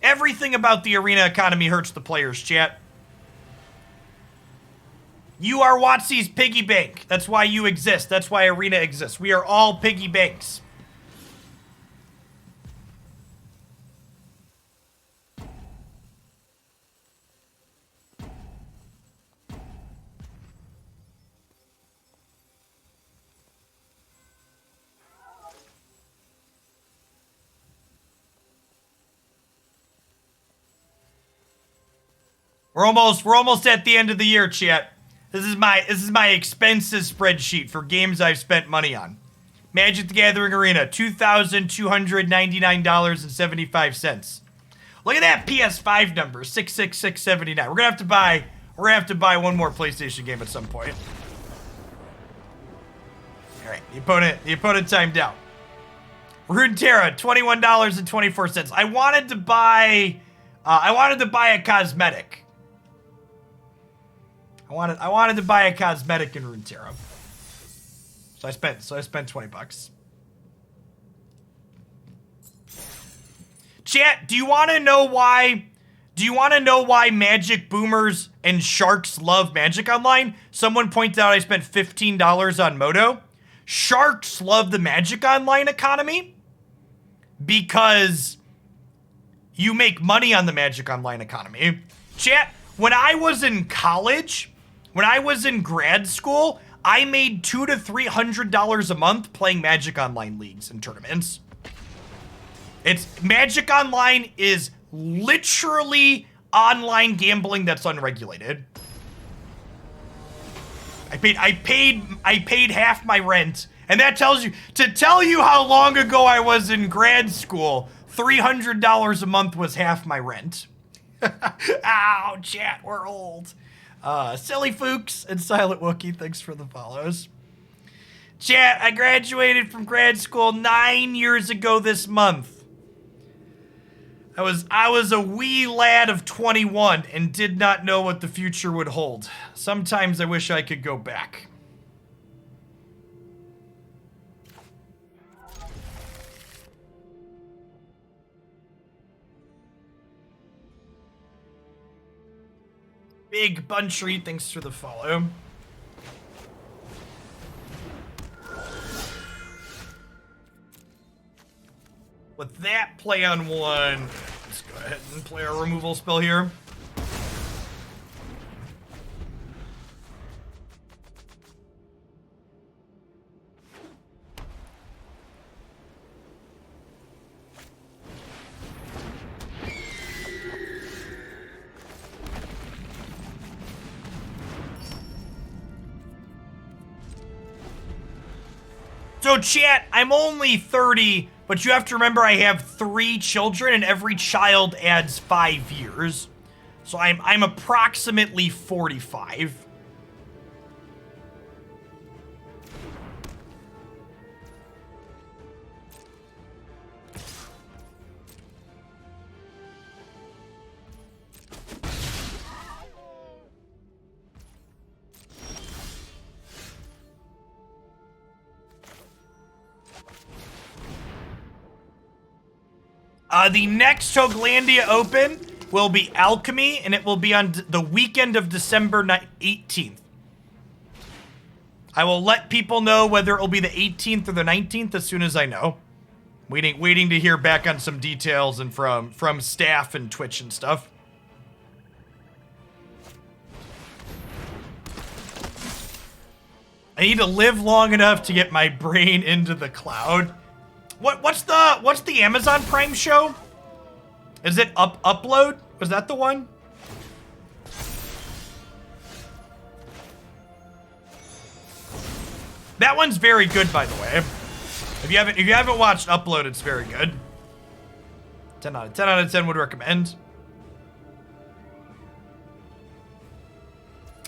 [SPEAKER 1] Everything about the arena economy hurts the players, chat. You are Watsy's piggy bank. That's why you exist. That's why arena exists. We are all piggy banks. We're almost at the end of the year, chat. This is my expenses spreadsheet for games I've spent money on. Magic the Gathering Arena, $2,299.75. Look at that PS5 number, 66679. We're gonna have to buy one more PlayStation game at some point. All right, the opponent timed out. Runeterra, $21.24. I wanted to buy a cosmetic. I wanted to buy a cosmetic in Runeterra. So I spent $20. Chat, do you want to know why Magic boomers and sharks love Magic Online? Someone pointed out I spent $15 on Moto. Sharks love the Magic Online economy because you make money on the Magic Online economy. Chat, when I was in college, when I was in grad school, I made $200 to $300 a month playing Magic Online leagues and tournaments. Magic Online is literally online gambling that's unregulated. I paid half my rent, and that tells you how long ago I was in grad school. $300 a month was half my rent. Ow, chat, we're old. Silly Fooks and Silent Wookie, thanks for the follows. Chat, I graduated from grad school 9 years ago this month. I was a wee lad of 21 and did not know what the future would hold. Sometimes I wish I could go back. Big Buntry, thanks for the follow. With that play on one, let's go ahead and play our removal spell here. So chat, I'm only 30, but you have to remember I have 3 children and every child adds 5 years. So I'm approximately 45. The next Hoglandia Open will be Alchemy, and it will be on the weekend of December 18th. I will let people know whether it will be the 18th or the 19th as soon as I know. Waiting to hear back on some details and from staff and Twitch and stuff. I need to live long enough to get my brain into the cloud. What's the Amazon Prime show? Is it Upload? Was that the one? That one's very good, by the way. If you haven't watched Upload, it's very good. 10 out of 10 would recommend.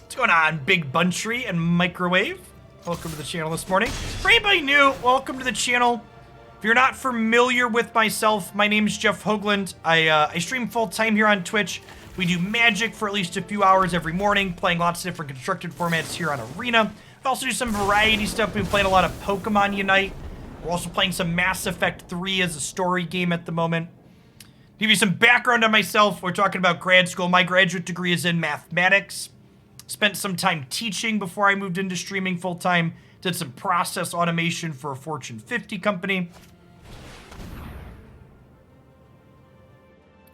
[SPEAKER 1] What's going on, Big Buntry and Microwave? Welcome to the channel this morning. For anybody new, welcome to the channel. If you're not familiar with myself, my name is Jeff Hoagland. I stream full-time here on Twitch. We do Magic for at least a few hours every morning, playing lots of different constructed formats here on Arena. We also do some variety stuff. We've been playing a lot of Pokemon Unite. We're also playing some Mass Effect 3 as a story game at the moment. To give you some background on myself, we're talking about grad school. My graduate degree is in mathematics. Spent some time teaching before I moved into streaming full-time. Did some process automation for a Fortune 50 company.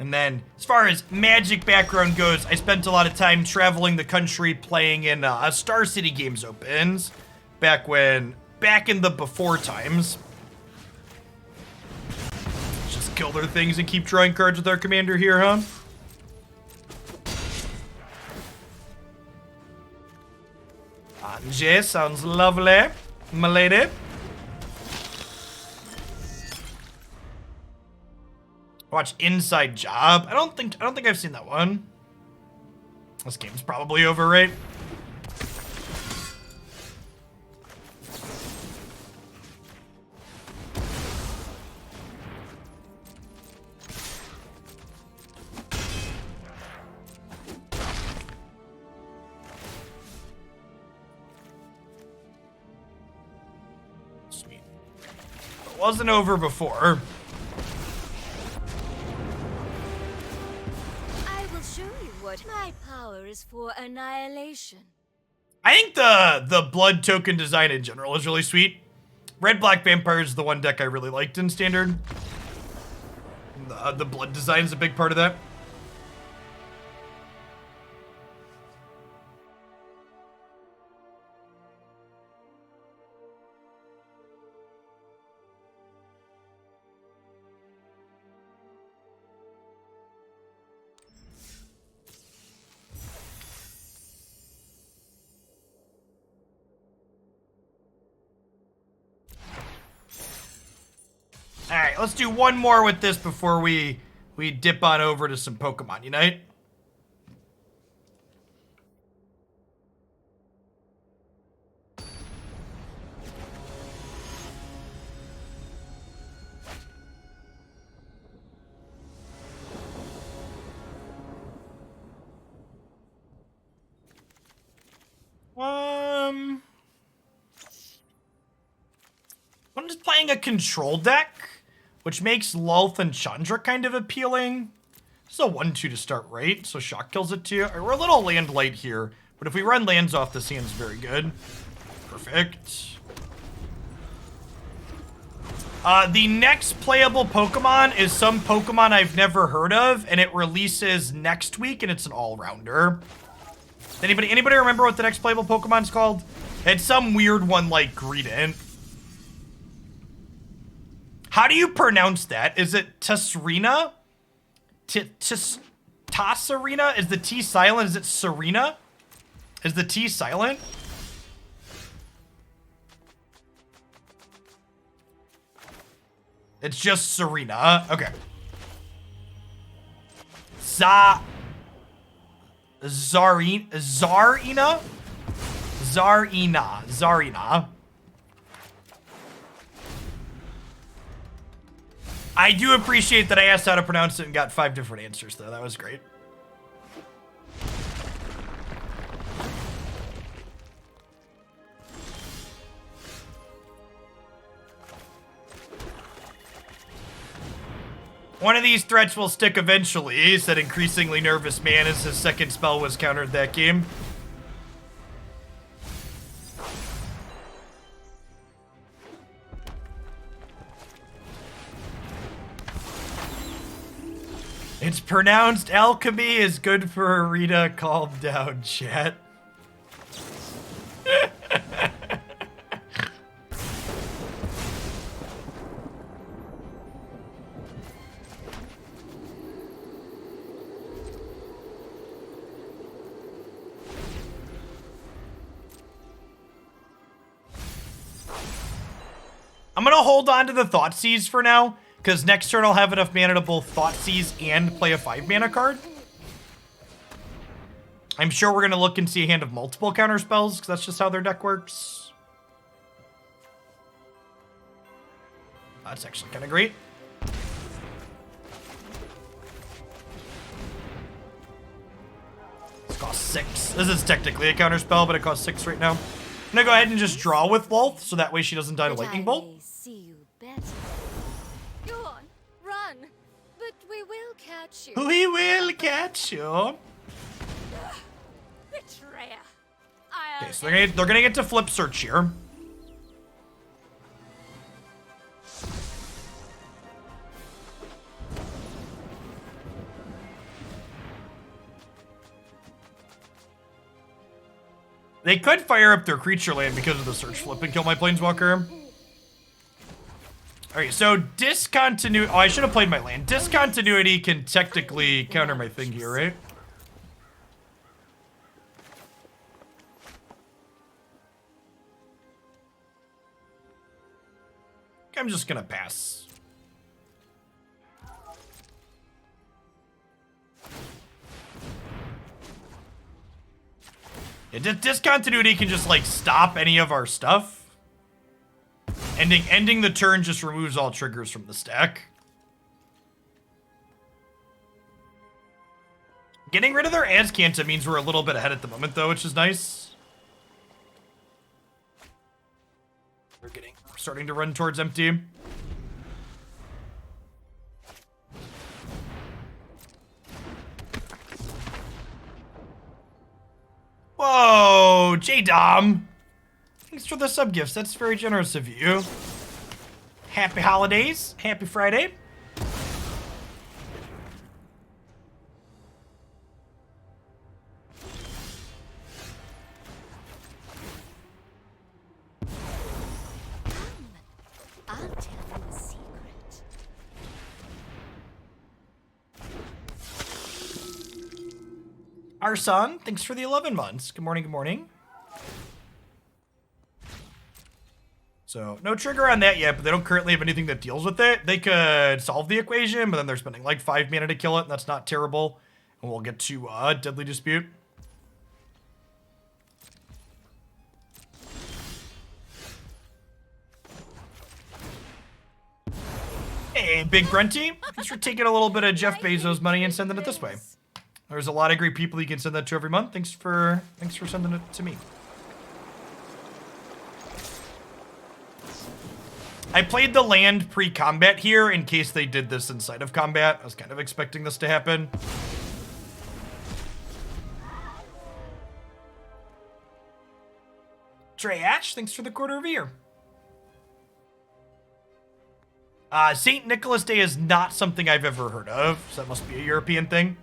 [SPEAKER 1] And then, as far as Magic background goes, I spent a lot of time traveling the country playing in Star City Games Opens back in the before times. Just kill their things and keep drawing cards with our commander here, huh? Anje, sounds lovely, my lady. Watch Inside Job. I don't think I've seen that one. This game's probably over, right? Sweet. It wasn't over before.
[SPEAKER 2] What my power is for annihilation.
[SPEAKER 1] I think the blood token design in general is really sweet. Red Black Vampire is the one deck I really liked in Standard. The blood design is a big part of that. All right, let's do one more with this before we dip on over to some Pokemon Unite. I'm just playing a control deck, which makes Lulth and Chandra kind of appealing. It's a 1-2 to start, right? So shock kills it too. All right, we're a little land light here, but if we run lands off, this hand's very good. Perfect. The next playable Pokemon is some Pokemon I've never heard of, and it releases next week, and it's an all-rounder. Anybody remember what the next playable Pokemon's called? It's some weird one like Greedent. How do you pronounce that? Is it Tasrina? Tasarina? Is the T silent? Is it Serena? Is the T silent? It's just Serena. Okay. Zarina? I do appreciate that I asked how to pronounce it and got 5 different answers, though. That was great. One of these threats will stick eventually, said increasingly nervous man as his second spell was countered that game. It's pronounced alchemy is good for Rita. Calm down, chat. I'm gonna hold on to the Thoughtseize for now, because next turn I'll have enough mana to both Thoughtseize and play a 5-mana card. I'm sure we're gonna look and see a hand of multiple counter spells, because that's just how their deck works. That's actually kind of great. This costs 6. This is technically a counter spell, but it costs 6 right now. I'm gonna go ahead and just draw with Lolth, so that way she doesn't die to Lightning Bolt.
[SPEAKER 2] See you better. Go on, run, but we will catch you.
[SPEAKER 1] We will catch you.
[SPEAKER 2] Betrayer.
[SPEAKER 1] Okay, so they're gonna get to flip search here. They could fire up their creature land because of the search flip and kill my Planeswalker. Alright, so discontinuity. Oh, I should have played my land. Discontinuity can technically counter my thing here, right? I'm just gonna pass. Yeah, discontinuity can just like stop any of our stuff. Ending the turn just removes all triggers from the stack. Getting rid of their Azcanta means we're a little bit ahead at the moment, though, which is nice. We're starting to run towards empty. Whoa, J-Dom. Thanks for the sub gifts. That's very generous of you. Happy holidays. Happy Friday.
[SPEAKER 2] I'll tell you a secret.
[SPEAKER 1] Our son, thanks for the 11 months. Good morning, good morning. So, no trigger on that yet, but they don't currently have anything that deals with it. They could solve the equation, but then they're spending like 5 mana to kill it, and that's not terrible. And we'll get to Deadly Dispute. Hey, Big Brenty. Thanks for taking a little bit of Jeff Bezos' money and sending it this way. There's a lot of great people you can send that to every month. Thanks for sending it to me. I played the land pre-combat here in case they did this inside of combat. I was kind of expecting this to happen. Trey Ash, thanks for the quarter of a year. St. Nicholas Day is not something I've ever heard of, so that must be a European thing.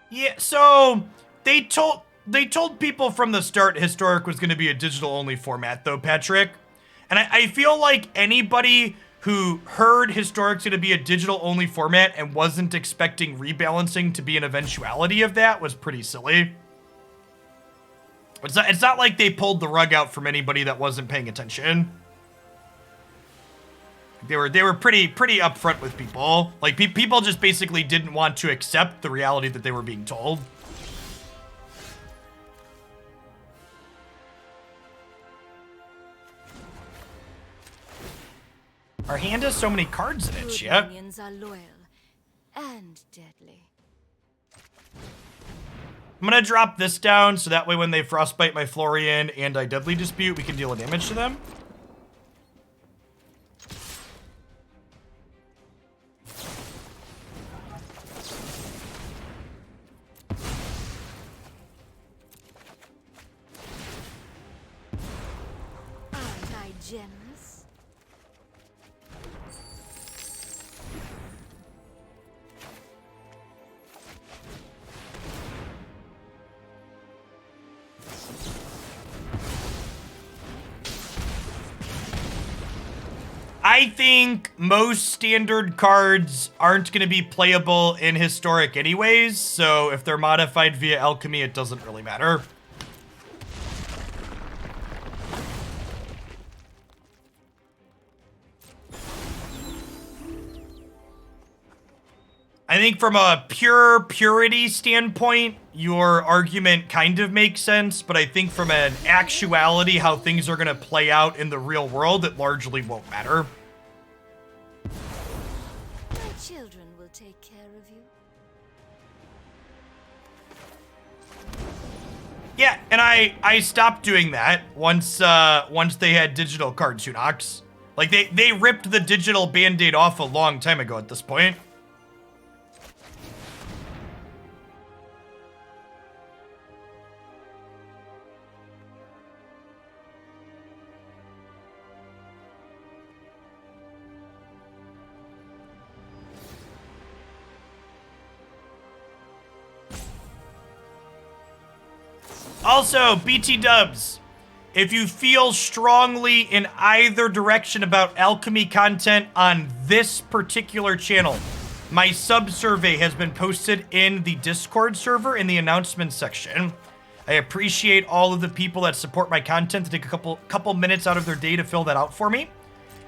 [SPEAKER 1] Yeah, so they told people from the start Historic was going to be a digital-only format, though, Patrick. And I feel like anybody who heard Historic's going to be a digital-only format and wasn't expecting rebalancing to be an eventuality of that was pretty silly. It's not like they pulled the rug out from anybody that wasn't paying attention. They were pretty upfront with people. Like, people just basically didn't want to accept the reality that they were being told. Our hand has so many cards in it, shit.
[SPEAKER 2] Minions are loyal and deadly.
[SPEAKER 1] I'm gonna drop this down so that way when they frostbite my Florian and I deadly dispute, we can deal damage to them.
[SPEAKER 2] Aren't I generous?
[SPEAKER 1] I think most standard cards aren't going to be playable in Historic anyways, so if they're modified via alchemy, it doesn't really matter. I think from a pure purity standpoint, your argument kind of makes sense, but I think from an actuality, how things are going to play out in the real world, it largely won't matter.
[SPEAKER 2] My children will take care of you.
[SPEAKER 1] Yeah, and I stopped doing that once they had digital card Tunox. Like, they ripped the digital Band-Aid off a long time ago at this point. Also, BT Dubs, if you feel strongly in either direction about alchemy content on this particular channel, my sub-survey has been posted in the Discord server in the announcements section. I appreciate all of the people that support my content to take a couple minutes out of their day to fill that out for me.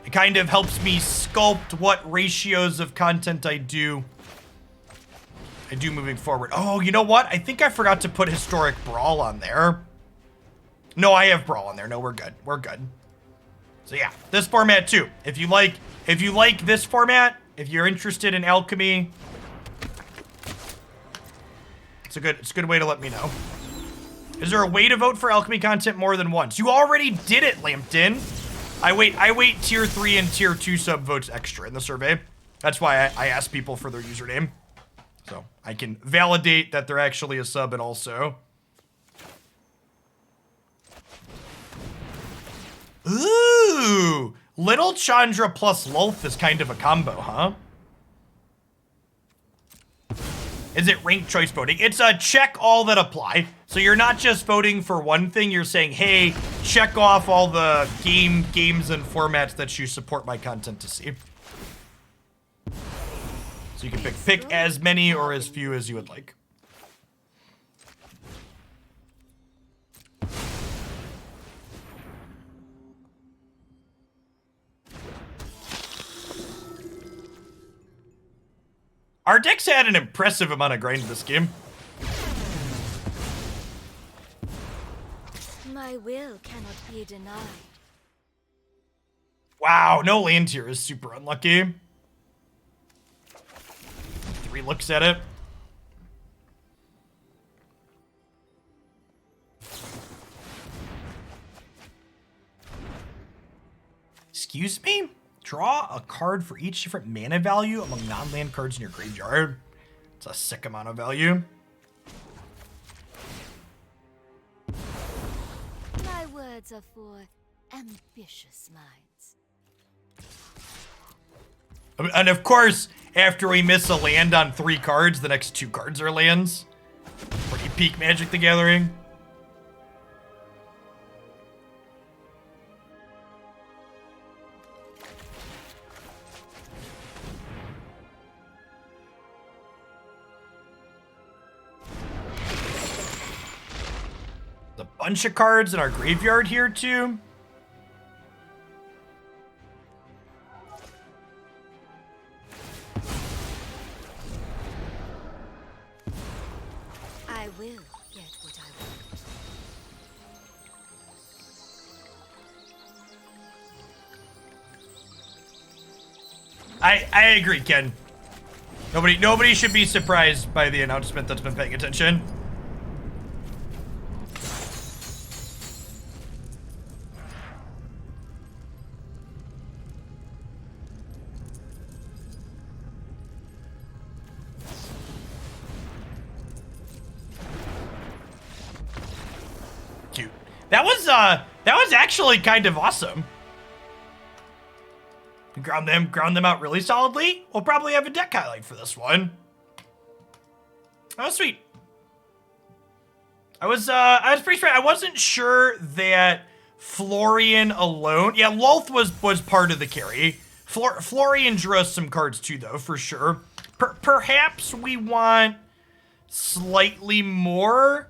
[SPEAKER 1] It kind of helps me sculpt what ratios of content I do moving forward. Oh, you know what? I think I forgot to put Historic Brawl on there. No, I have Brawl on there. No, we're good. We're good. So yeah, this format too. If you like this format, if you're interested in alchemy, it's a good way to let me know. Is there a way to vote for alchemy content more than once? You already did it, Lampton. I wait tier 3 and tier 2 sub votes extra in the survey. That's why I ask people for their username. So I can validate that they're actually a sub and also. Ooh, Little Chandra plus Lulth is kind of a combo, huh? Is it ranked choice voting? It's a check all that apply. So you're not just voting for one thing, you're saying, hey, check off all the games and formats that you support my content to see. So you can pick as many or as few as you would like. Our decks had an impressive amount of grind this game.
[SPEAKER 2] My will cannot be denied.
[SPEAKER 1] Wow, no land here is super unlucky. 3 looks at it. Excuse me? Draw a card for each different mana value among non-land cards in your graveyard. It's a sick amount of value.
[SPEAKER 2] My words are for ambitious minds.
[SPEAKER 1] And of course, after we miss a land on 3 cards, the next 2 cards are lands. Pretty peak Magic the Gathering. A bunch of cards in our graveyard here too.
[SPEAKER 2] I will get what I want.
[SPEAKER 1] I agree, Ken. Nobody should be surprised by the announcement that's been paying attention. Cute. That was actually kind of awesome. Ground them out really solidly. We'll probably have a deck highlight for this one. Oh, sweet. I was pretty sure. I wasn't sure that Florian alone. Yeah, Lolth was part of the carry. Florian drew us some cards too, though, for sure. Perhaps we want slightly more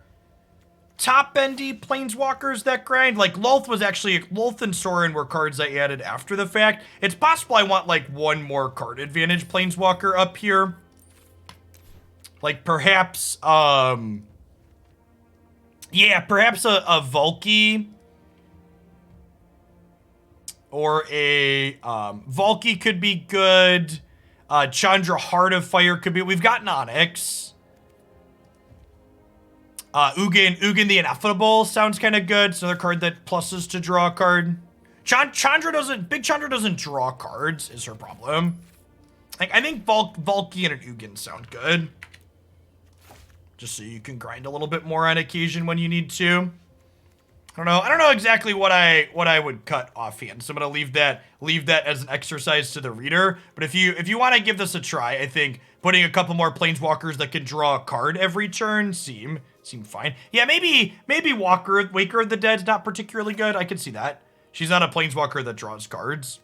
[SPEAKER 1] top-endy planeswalkers that grind. Like, Lolth and Sorin were cards I added after the fact. It's possible I want, like, one more card advantage planeswalker up here. Like, perhaps, yeah, perhaps a Valky. Or a, Valky could be good. Chandra, Heart of Fire could be, we've got Onyx. Ugin the Ineffable sounds kind of good. It's another card that pluses to draw a card. Big Chandra doesn't draw cards, is her problem. Like, I think Valky and an Ugin sound good. Just so you can grind a little bit more on occasion when you need to. I don't know exactly what I would cut offhand, so I'm gonna leave that as an exercise to the reader. But if you want to give this a try, I think putting a couple more planeswalkers that can draw a card every turn seem fine. Yeah, maybe Waker of the Dead's not particularly good. I can see that. She's not a planeswalker that draws cards.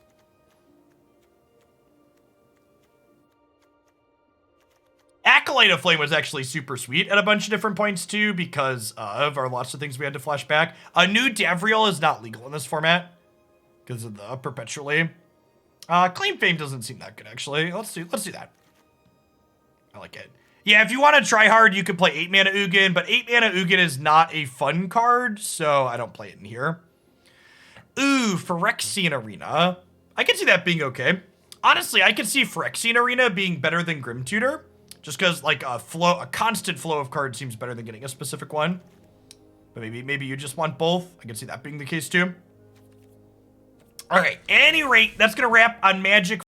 [SPEAKER 1] Acolyte of Flame was actually super sweet at a bunch of different points too, because of our lots of things we had to flash back. A new Davriel is not legal in this format because of the perpetually. Claim Fame doesn't seem that good actually. Let's do that. I like it. Yeah, if you want to try hard, you can play 8 mana Ugin, but 8 mana Ugin is not a fun card, so I don't play it in here. Ooh, Phyrexian Arena. I can see that being okay. Honestly, I could see Phyrexian Arena being better than Grim Tutor, just because like a constant flow of cards seems better than getting a specific one. But maybe you just want both. I can see that being the case too. All right, at any rate, that's gonna wrap on Magic